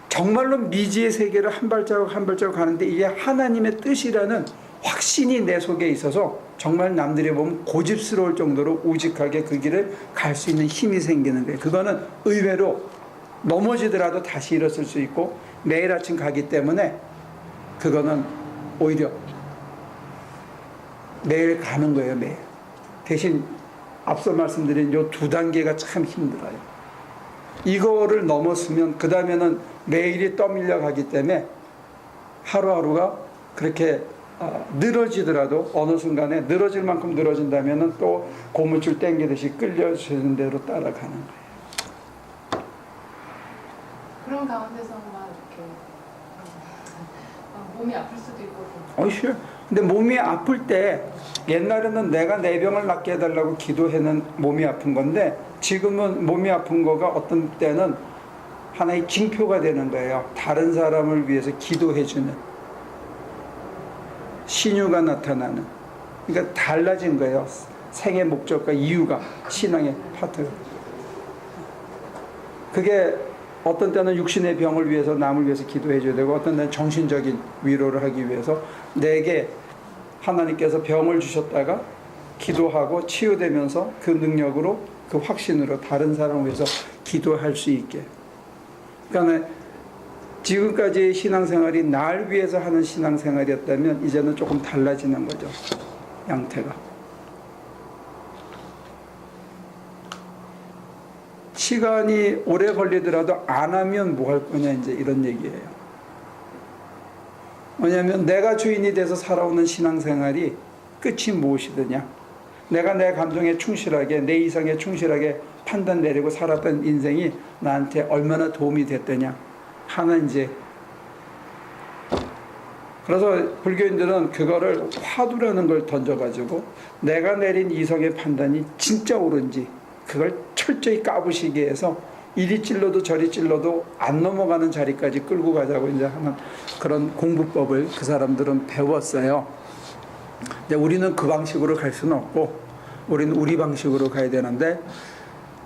정말로 미지의 세계를 한 발자국 한 발자국 가는데 이게 하나님의 뜻이라는 확신이 내 속에 있어서 정말 남들이 보면 고집스러울 정도로 우직하게 그 길을 갈 수 있는 힘이 생기는 거예요. 그거는 의외로 넘어지더라도 다시 일어설 수 있고 매일 아침 가기 때문에 그거는 오히려 매일 가는 거예요. 매일. 대신 앞서 말씀드린 요 2단계가 참 힘들어요. 이거를 넘었으면 그 다음에는 매일이 떠밀려 가기 때문에 하루하루가 그렇게 늘어지더라도 어느 순간에 늘어질 만큼 늘어진다면 또 고무줄 당기듯이 끌려지는 대로 따라가는 거예요. 그런 가운데서 막 이렇게 몸이 아플 수도 있고. sure. 근데 몸이 아플 때 옛날에는 내가 내 병을 낫게 해달라고 기도해는 몸이 아픈 건데 지금은 몸이 아픈 거가 어떤 때는 하나의 징표가 되는 거예요. 다른 사람을 위해서 기도해주는 신유가 나타나는. 그러니까 달라진 거예요. 생의 목적과 이유가 신앙의 파트. 그게 어떤 때는 육신의 병을 위해서 남을 위해서 기도해줘야 되고 어떤 때는 정신적인 위로를 하기 위해서 내게 하나님께서 병을 주셨다가 기도하고 치유되면서 그 능력으로 그 확신으로 다른 사람을 위해서 기도할 수 있게. 그러니까 지금까지의 신앙생활이 날 위해서 하는 신앙생활이었다면 이제는 조금 달라지는 거죠. 양태가. 시간이 오래 걸리더라도 안 하면 뭐 할 거냐 이제 이런 얘기예요. 왜냐하면 내가 주인이 돼서 살아오는 신앙생활이 끝이 무엇이더냐. 내가 내 감정에 충실하게 내 이성에 충실하게 판단 내리고 살았던 인생이 나한테 얼마나 도움이 됐더냐 하는 이제. 그래서 불교인들은 그거를 화두라는 걸 던져가지고 내가 내린 이성의 판단이 진짜 옳은지 그걸 철저히 까부시게 해서 이리 찔러도 저리 찔러도 안 넘어가는 자리까지 끌고 가자고 이제 하는 그런 공부법을 그 사람들은 배웠어요. 근데 우리는 그 방식으로 갈 수는 없고 우리는 우리 방식으로 가야 되는데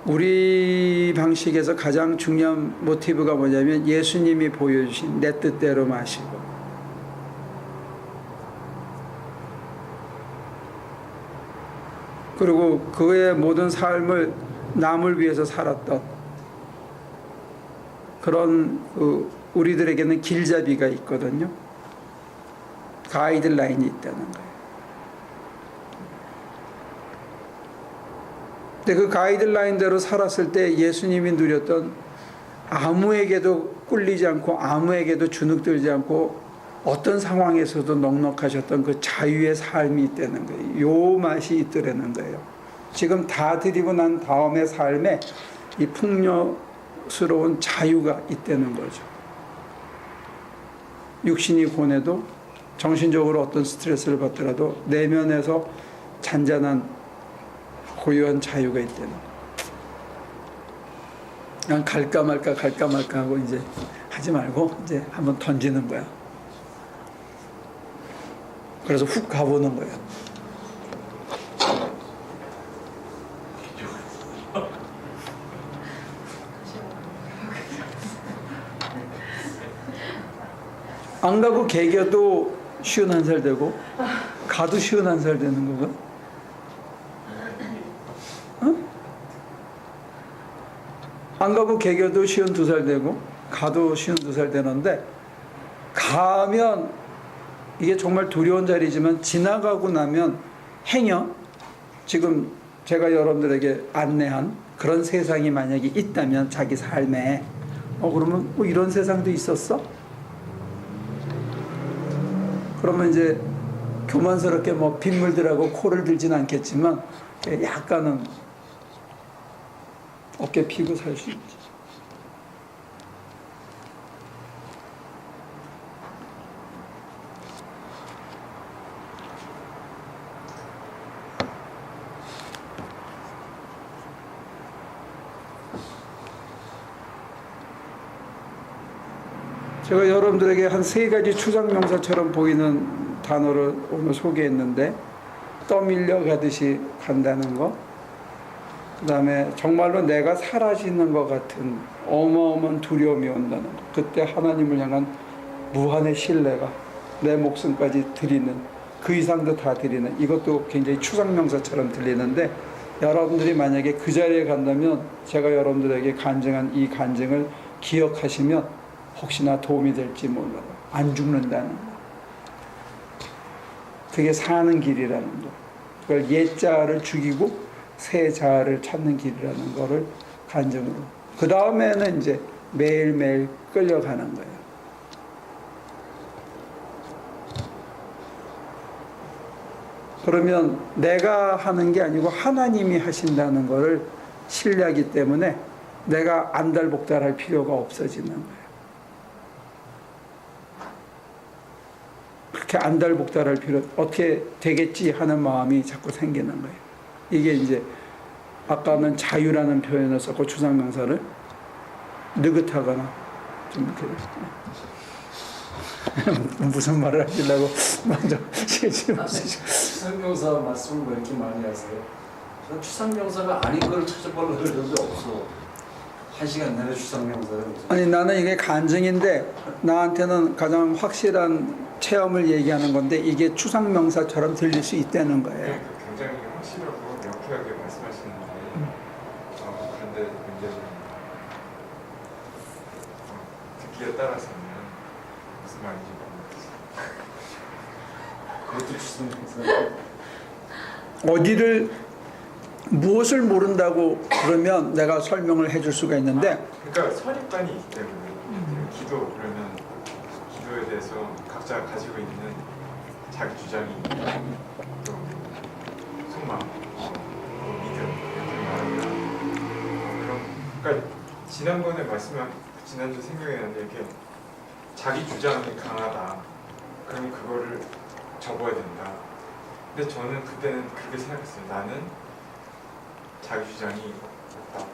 우리 방식에서 가장 중요한 모티브가 뭐냐면 예수님이 보여주신 내 뜻대로 마시고 그리고 그의 모든 삶을 남을 위해서 살았던 그런 우리들에게는 길잡이가 있거든요. 가이드라인이 있다는 거예요. 근데 그 가이드라인대로 살았을 때 예수님이 누렸던 아무에게도 꿀리지 않고 아무에게도 주눅들지 않고 어떤 상황에서도 넉넉하셨던 그 자유의 삶이 있다는 거예요. 요 맛이 있더라는 거예요. 지금 다 드리고 난 다음의 삶에 이 풍요스러운 자유가 있다는 거죠. 육신이 고뇌도 정신적으로 어떤 스트레스를 받더라도 내면에서 잔잔한 고요한 자유가 있다는 거예요. 그냥 갈까 말까 하고 이제 하지 말고 이제 한번 던지는 거야. 그래서 훅 가보는 거예요. 안 가고 개겨도 51살 되고 가도 51살 되는 거가? 어? 안 가고 개겨도 52살 되고 가도 52살 되는데 가면 이게 정말 두려운 자리지만 지나가고 나면 행여 지금 제가 여러분들에게 안내한 그런 세상이 만약에 있다면 자기 삶에 그러면 뭐 이런 세상도 있었어? 그러면 이제 교만스럽게 뭐 빗물들하고 코를 들진 않겠지만 약간은 어깨 피고 살 수 있지. 제가 여러분들에게 한 3가지 추상명사처럼 보이는 단어를 오늘 소개했는데, 떠밀려 가듯이 간다는 거, 그 다음에 정말로 내가 사라지는 것 같은 어마어마한 두려움이 온다는 거, 그때 하나님을 향한 무한의 신뢰가 내 목숨까지 드리는, 그 이상도 다 드리는, 이것도 굉장히 추상명사처럼 들리는데, 여러분들이 만약에 그 자리에 간다면 제가 여러분들에게 간증한 이 간증을 기억하시면 혹시나 도움이 될지 몰라요. 안 죽는다는 거. 그게 사는 길이라는 거. 그걸 옛자를 죽이고 새 자아를 찾는 길이라는 거를 간증으로. 그 다음에는 이제 매일매일 끌려가는 거예요. 그러면 내가 하는 게 아니고 하나님이 하신다는 거를 신뢰하기 때문에 내가 안달복달할 필요가 없어지는 거예요. 그렇게 안달복달할 필요, 어떻게 되겠지 하는 마음이 자꾸 생기는 거예요. 이게 이제 아까는 자유라는 표현을 썼고 추상명사를 느긋하거나 좀 이렇게 무슨 말을 하시려고 먼저 실지 마시죠. 추상명사 말씀을 왜 이렇게 많이 하세요? 저 추상명사가 아닌 걸 찾아보려고 그러는데 없어. 1시간 내내 추상명사를. 아니 나는 이게 간증인데 나한테는 가장 확실한 체험을 얘기하는 건데 이게 추상명사처럼 들릴 수 있다는 거예요. 굉장히 확실하고 명쾌하게 말씀하시는데 그런데 문제는 듣기에 따라서는 무슨 말인지 모르겠어요. 그것도 추상명사. 어디를 무엇을 모른다고 그러면 내가 설명을 해줄 수가 있는데 그러니까 선입관이 있기 때문에 기도 그러면 기도에 대해서 각자 가지고 있는 자기 주장이 또 속마음, 믿음 이렇게 말하면 그럼 그러니까 지난번에 말씀한 지난주 생각이 나는데 이렇게 자기 주장이 강하다. 그럼 그거를 접어야 된다. 근데 저는 그때는 그렇게 생각했어요. 나는 자기 주장이 없다.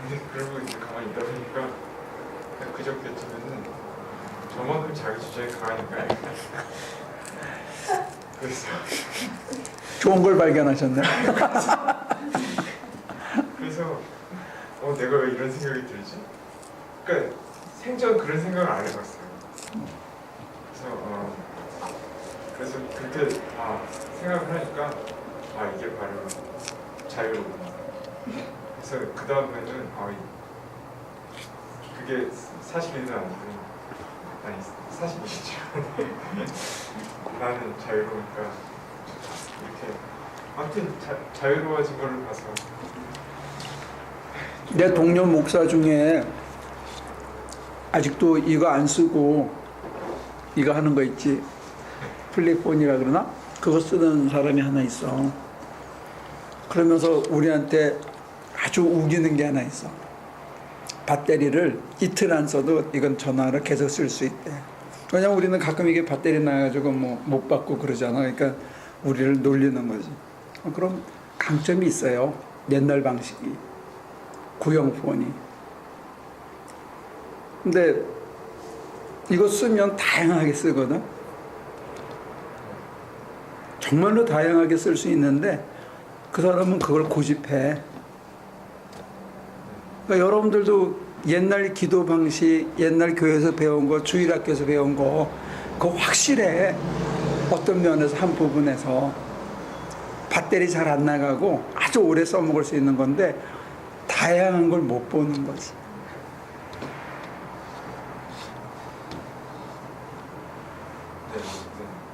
근데 그러고 이제 가만히 있다 보니까 그저께쯤에는 저만큼 자기 주장이 강하니까 그래서 좋은 걸 발견하셨네. 그래서 내가 왜 이런 생각이 들지? 그러니까 생전 그런 생각을 안 해봤어요. 그래서 그렇게 생각을 하니까 이게 바로 자유로구나. 그래서 그 다음에는 그게 사실이든 아니 사실이죠. 나는 자유로우니까 이렇게 아무튼 자유로워진 거를 봐서 내 동료 목사 중에 아직도 이거 안 쓰고 이거 하는 거 있지, 플립폰이라 그러나? 그거 쓰는 사람이 하나 있어. 그러면서 우리한테 아주 우기는 게 하나 있어. 배터리를 이틀 안 써도 이건 전화를 계속 쓸 수 있대. 왜냐면 우리는 가끔 이게 배터리 나가지고 못 받고 그러잖아. 그러니까 우리를 놀리는 거지. 그럼 강점이 있어요. 옛날 방식이. 구형폰이. 근데 이거 쓰면 다양하게 쓰거든. 정말로 다양하게 쓸 수 있는데 그 사람은 그걸 고집해. 그러니까 여러분들도 옛날 기도 방식, 옛날 교회에서 배운 거, 주일학교에서 배운 거, 그거 확실해. 어떤 면에서 한 부분에서 배터리 잘 안 나가고 아주 오래 써먹을 수 있는 건데 다양한 걸 못 보는 거지.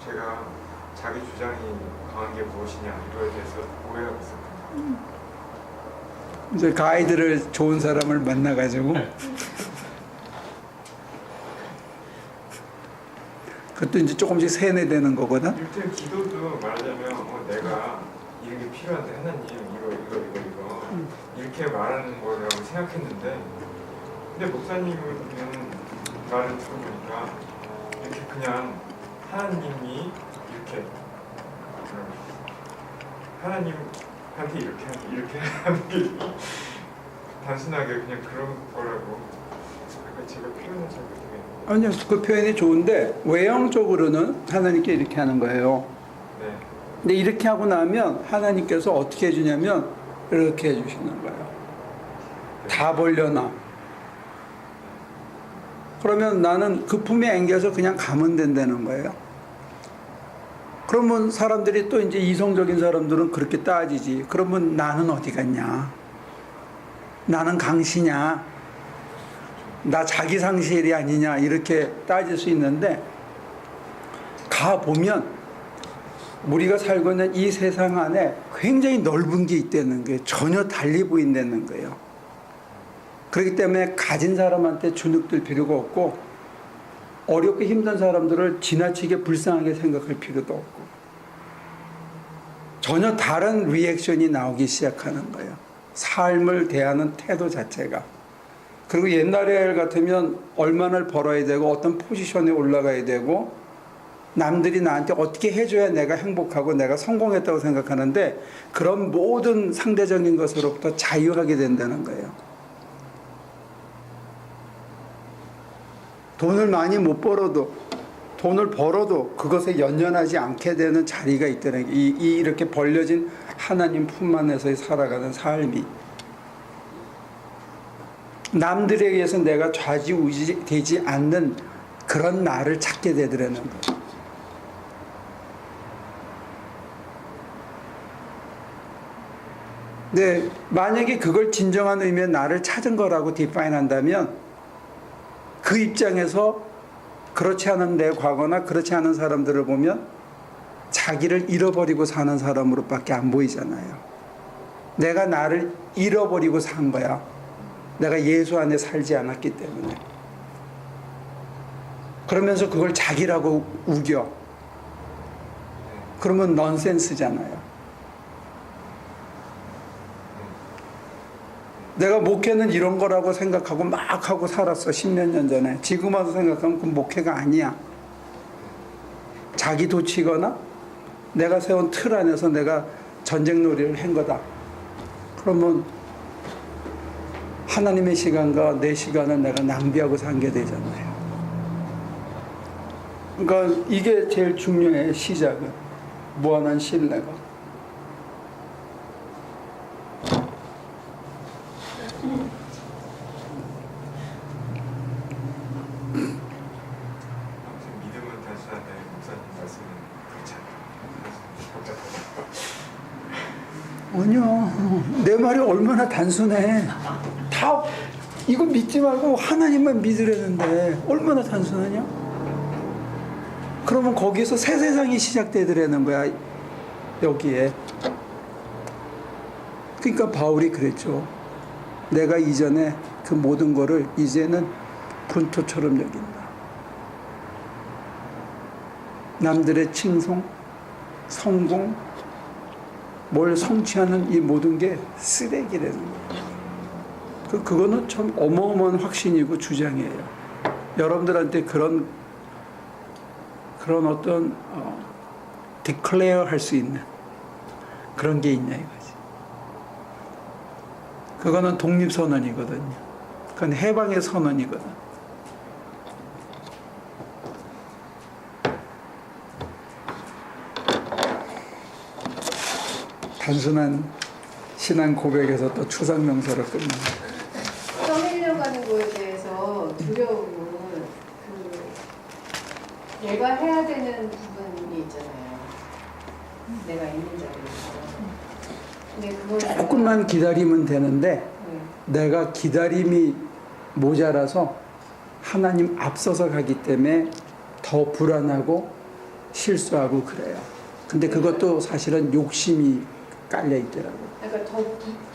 제가 자기 주장이 강한 게 무엇이냐 이거에 대해서 오해하고 있었거든요. 이제 가이드를 좋은 사람을 만나가지고 그것도 이제 조금씩 세뇌되는 거거든. 일단 기도도 말하자면 내가 이런 게 필요한데 하나님 이거 이렇게 말하는 거라고 생각했는데 근데 목사님은 말을 들어보니까 이렇게 그냥 하나님이 이렇게 하나님한테 이렇게 하는 게 단순하게 그냥 그런 거라고 약간 제가 표현을 잘 못하겠는데 아니요, 그 표현이 좋은데 외형적으로는 하나님께 이렇게 하는 거예요. 네. 근데 이렇게 하고 나면 하나님께서 어떻게 해주냐면 이렇게 해주시는 거예요. 다 벌려놔. 그러면 나는 그 품에 안겨서 그냥 가면 된다는 거예요. 그러면 사람들이 또 이제 이성적인 사람들은 그렇게 따지지. 그러면 나는 어디 갔냐? 나는 강시냐? 나 자기 상실이 아니냐? 이렇게 따질 수 있는데 가보면 우리가 살고 있는 이 세상 안에 굉장히 넓은 게 있다는 거예요. 전혀 달리 보인다는 거예요. 그렇기 때문에 가진 사람한테 주눅들 필요가 없고 어렵고 힘든 사람들을 지나치게 불쌍하게 생각할 필요도 없고 전혀 다른 리액션이 나오기 시작하는 거예요. 삶을 대하는 태도 자체가. 그리고 옛날에 같으면 얼마나 벌어야 되고 어떤 포지션에 올라가야 되고 남들이 나한테 어떻게 해줘야 내가 행복하고 내가 성공했다고 생각하는데 그런 모든 상대적인 것으로부터 자유하게 된다는 거예요. 돈을 많이 못 벌어도 돈을 벌어도 그것에 연연하지 않게 되는 자리가 있다는 게 이렇게 벌려진 하나님 품 안에서 살아가는 삶이 남들에 의해서 내가 좌지우지되지 않는 그런 나를 찾게 되더라는 거예요. 네, 만약에 그걸 진정한 의미의 나를 찾은 거라고 디파인 한다면 그 입장에서 그렇지 않은 내 과거나 그렇지 않은 사람들을 보면 자기를 잃어버리고 사는 사람으로밖에 안 보이잖아요. 내가 나를 잃어버리고 산 거야. 내가 예수 안에 살지 않았기 때문에. 그러면서 그걸 자기라고 우겨. 그러면 넌센스잖아요. 내가 목회는 이런 거라고 생각하고 막 하고 살았어. 10몇 년 전에. 지금 와서 생각하면 그건 목회가 아니야. 자기 도치거나 내가 세운 틀 안에서 내가 전쟁놀이를 한 거다. 그러면 하나님의 시간과 내 시간을 내가 낭비하고 산 게 되잖아요. 그러니까 이게 제일 중요해. 시작은. 무한한 신뢰가. 믿음은 단순한데 목사님 말씀은 그렇지 않아요. 아니요. 내 말이 얼마나 단순해. 다 이거 믿지 말고 하나님만 믿으려는데 얼마나 단순하냐? 그러면 거기에서 새 세상이 시작되더라는 거야. 여기에. 그러니까 바울이 그랬죠. 내가 이전에 그 모든 거를 이제는 분토처럼 여긴다. 남들의 칭송, 성공, 뭘 성취하는 이 모든 게 쓰레기라는 거예요. 그거는 참 어마어마한 확신이고 주장이에요. 여러분들한테 그런 어떤 디클레어 할 수 있는 그런 게 있냐 이거지. 그거는 독립선언이거든요. 그건 해방의 선언이거든. 단순한 신앙 고백에서 또 추상명사로 끝납니다. 떠밀려가는 거에 대해서 두려움은 내가 해야 되는 부분이 있잖아요. 내가 있는 자리에서. 근데 그걸 조금만 기다리면 되는데 내가 기다림이 모자라서 하나님 앞서서 가기 때문에 더 불안하고 실수하고 그래요. 근데 그것도 사실은 욕심이 깔려 있더라고요. 그러니까 더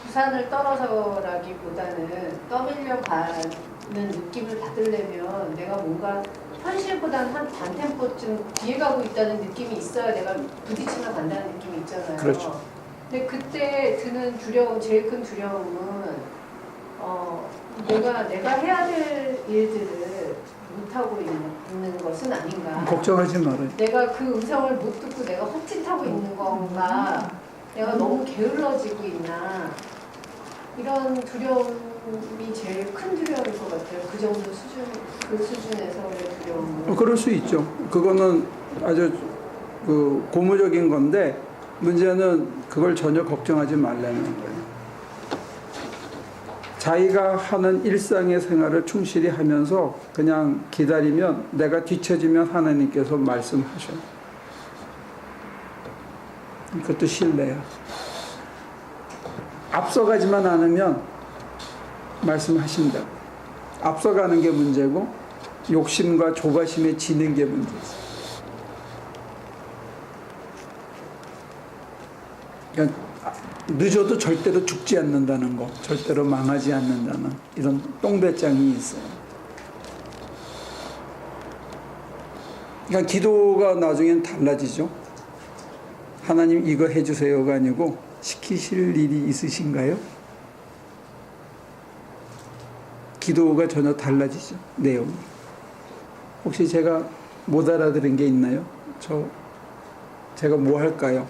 부산을 떨어져라기보다는 떠밀려 가는 느낌을 받으려면 내가 뭔가 현실보다는 한 반템포쯤 뒤에 가고 있다는 느낌이 있어야 내가 부딪히며 간다는 느낌이 있잖아요. 그렇죠. 근데 그때 드는 두려움, 제일 큰 두려움은 내가 해야 될 일들을 못하고 있는 것은 아닌가. 걱정하지 말아요. 내가 그 음성을 못 듣고 내가 헛짓하고 있는 건가. 내가 너무 게을러지고 있나. 이런 두려움이 제일 큰 두려움일 것 같아요. 그 정도 수준, 그 수준에서의 두려움은. 그럴 수 있죠. 그거는 아주 그 고무적인 건데 문제는 그걸 전혀 걱정하지 말라는 거예요. 자기가 하는 일상의 생활을 충실히 하면서 그냥 기다리면 내가 뒤처지면 하나님께서 말씀하셔요. 그것도 신뢰야. 앞서가지만 않으면 말씀하신다. 앞서가는 게 문제고 욕심과 조바심에 지는 게 문제지. 그러니까 늦어도 절대로 죽지 않는다는 거, 절대로 망하지 않는다는 이런 똥배짱이 있어요. 그러니까 기도가 나중엔 달라지죠. 하나님 이거 해주세요가 아니고 시키실 일이 있으신가요? 기도가 전혀 달라지죠. 내용이. 혹시 제가 못 알아들은 게 있나요? 제가 뭐 할까요?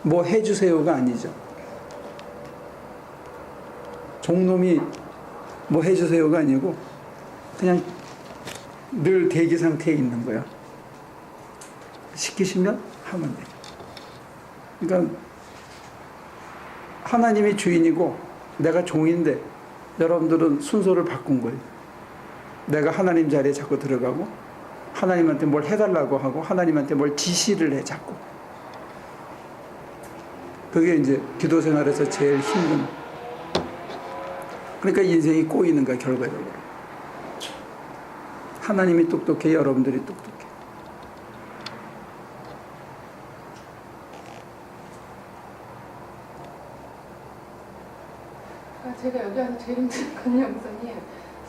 뭐 해주세요가 아니죠. 종놈이 뭐 해주세요가 아니고 그냥 늘 대기 상태에 있는 거야. 시키시면 하면 돼. 그러니까 하나님이 주인이고 내가 종인데 여러분들은 순서를 바꾼 거예요. 내가 하나님 자리에 자꾸 들어가고 하나님한테 뭘 해달라고 하고 하나님한테 뭘 지시를 해 자꾸. 그게 이제 기도 생활에서 제일 힘든. 그러니까 인생이 꼬이는 거야, 결과적으로. 하나님이 똑똑해, 여러분들이 똑똑해. 제가 여기 와서 제일 힘든 건요, 목사님.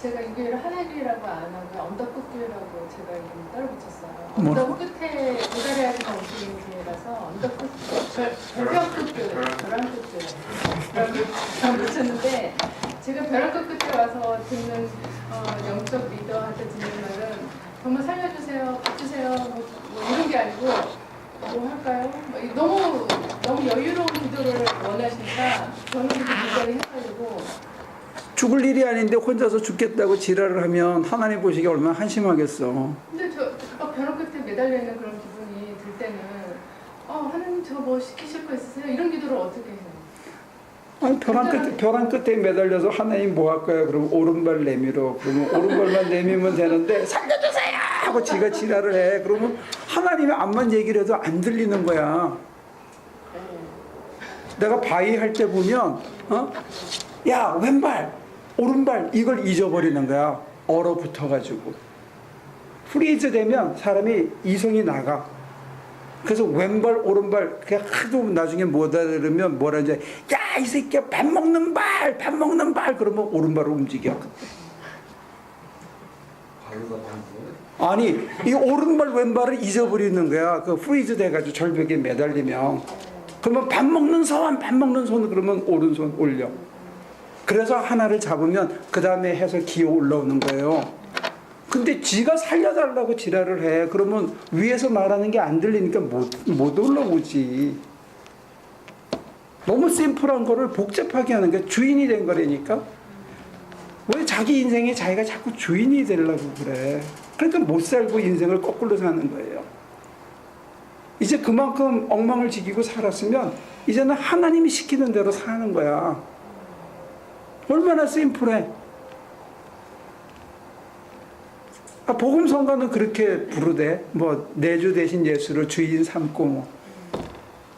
제가 이 교회를 하늘교회라고 안 하고 언덕끝교회라고 제가 이름 따로 붙였어요. 뭐? 언덕 끝에 도달해야 되는 움직이는 교회라서 언덕 끝, 벼랑 끝교회, 벼랑 끝교회 붙였는데 제가 벼랑 끝에 와서 듣는 영적 리더한테 듣는 말은 정말 살려주세요, 밥 주세요, 뭐 이런 게 아니고 뭐 할까요? 너무 여유로운 기도를 원하시니까 저는 그게 굉장히 헷갈리고 죽을 일이 아닌데 혼자서 죽겠다고 지랄을 하면 하나님 보시기에 얼마나 한심하겠어. 근데 저 벼랑 끝에 매달려 있는 그런 기분이 들 때는 하나님 저 뭐 시키실 거 있으세요? 이런 기도를 어떻게 해요? 아니 벼랑 끝에 매달려서 하나님 뭐 할까요? 그러면 오른발 내밀어. 그러면 오른발만 내밀면 되는데 살려주세요 하고 지가 지랄을 해. 그러면 하나님이 암만 얘기를 해도 안 들리는 거야. 내가 바위 할 때 보면 야 왼발 오른발 이걸 잊어버리는 거야. 얼어붙어가지고 프리즈 되면 사람이 이성이 나가. 그래서 왼발 오른발 그냥 하도 나중에 못 알아들으면 뭐라 이제 야 이 새끼야 밥 먹는 발 그러면 오른발을 움직여. 아니 이 오른발 왼발을 잊어버리는 거야. 그 프리즈 돼가지고 절벽에 매달리면 그러면 밥 먹는 손 그러면 오른손 올려. 그래서 하나를 잡으면 그 다음에 해서 기어 올라오는 거예요. 근데 지가 살려달라고 지랄을 해. 그러면 위에서 말하는 게 안 들리니까 못 올라오지. 너무 심플한 거를 복잡하게 하는 게 주인이 된 거라니까. 왜 자기 인생에 자기가 자꾸 주인이 되려고 그래. 그러니까 못 살고 인생을 거꾸로 사는 거예요. 이제 그만큼 엉망을 지키고 살았으면 이제는 하나님이 시키는 대로 사는 거야. 얼마나 심플해. 복음성가는 그렇게 부르대. 뭐 내주 대신 예수를 주인 삼고 뭐.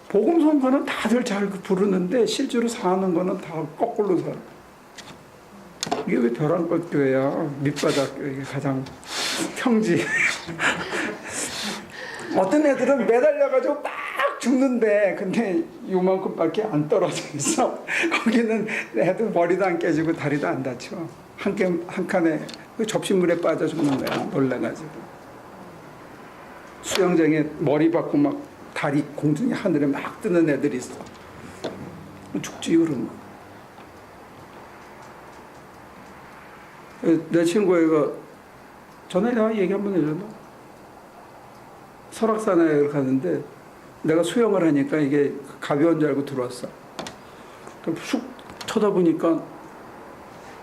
복음성가는 다들 잘 부르는데 실제로 사는 거는 다 거꾸로 살아. 이게 왜 벼랑끝 교회야? 밑바닥 교회 가장 평지. 어떤 애들은 매달려가지고 딱 죽는데 근데 요만큼밖에 안 떨어져 있어. 거기는 애들 머리도 안 깨지고 다리도 안 다쳐. 한 칸에 접시물에 빠져 죽는 거야. 놀라가지고 수영장에 머리 박고 막 달이 공중에 하늘에 막 뜨는 애들이 있어. 죽지 그러면. 내 친구애가 전에 내가 얘기 한번 해줬나? 설악산에 가는데 내가 수영을 하니까 이게 가벼운 줄 알고 들어왔어. 쑥 쳐다보니까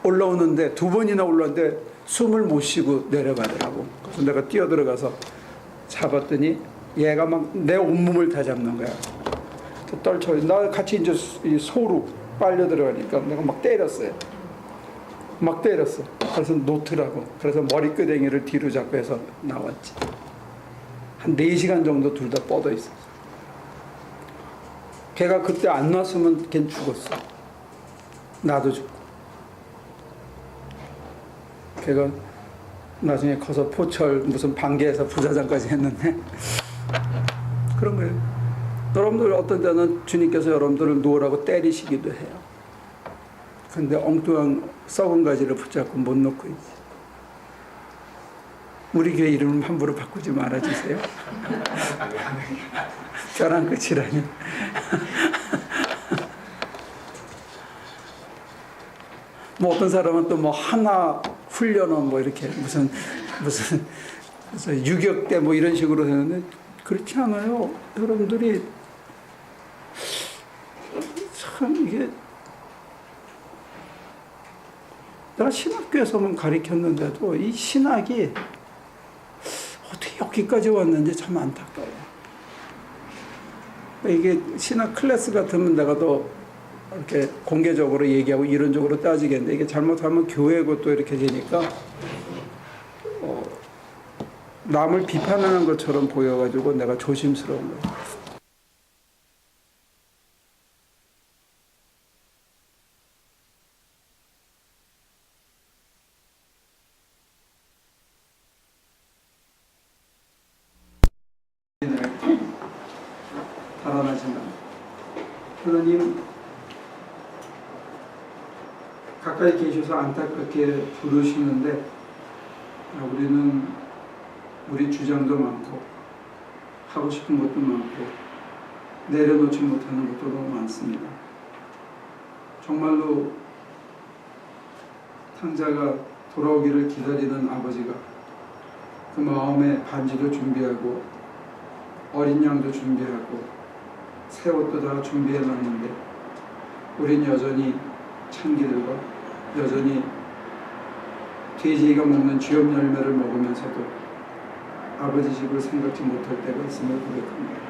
올라오는데 두 번이나 올라왔는데 숨을 못 쉬고 내려가더라고. 그래서 내가 뛰어들어가서 잡았더니 얘가 막 내 온몸을 다 잡는 거야. 떨쳐. 나 같이 이제 이 소로 빨려 들어가니까 내가 막 때렸어요. 막 때렸어. 그래서 놓더라고. 그래서 머리끄댕이를 뒤로 잡고 해서 나왔지. 한 4시간 정도 둘 다 뻗어 있었어. 걔가 그때 안 놨으면 걔는 죽었어. 나도 죽고. 걔가 나중에 커서 포철 무슨 반개에서 부사장까지 했는데 그런 거예요. 여러분들 어떤 때는 주님께서 여러분들을 놓으라고 때리시기도 해요. 근데 엉뚱한 썩은 가지를 붙잡고 못 놓고 있지. 우리 교회 이름을 함부로 바꾸지 말아주세요. 벼랑 끝이라니. 뭐 어떤 사람은 또 뭐 하나 훈련원 뭐 이렇게 무슨 유격대 뭐 이런 식으로 되는데 그렇지 않아요. 여러분들이 참 이게 내가 신학교에서만 가르쳤는데도 이 신학이 어떻게 여기까지 왔는지 참 안타까워요. 이게 신학 클래스 같으면 내가 더 이렇게 공개적으로 얘기하고 이론적으로 따지겠는데 이게 잘못하면 교회고 또 이렇게 되니까 남을 비판하는 것처럼 보여가지고 내가 조심스러운 거예요. 달아나지만 하나님 가까이 계셔서 안타깝게 부르시는데 우리는 우리 주장도 많고 하고 싶은 것도 많고 내려놓지 못하는 것도 너무 많습니다. 정말로 탕자가 돌아오기를 기다리는 아버지가 그 마음에 반지도 준비하고 어린 양도 준비하고 새 옷도 다 준비해 놨는데 우린 여전히 참기들과 여전히 돼지가 먹는 쥐염 열매를 먹으면서도 아버지 집을 생각지 못할 때가 있음을 고백합니다.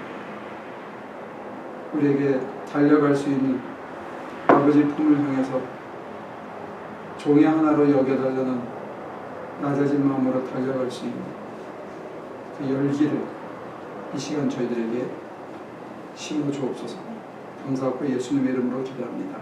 우리에게 달려갈 수 있는 아버지 품을 향해서 종이 하나로 여겨달라는 낮아진 마음으로 달려갈 수 있는 그 열기를 이 시간 저희들에게 심어 주옵소서. 감사하고 예수님의 이름으로 기도합니다.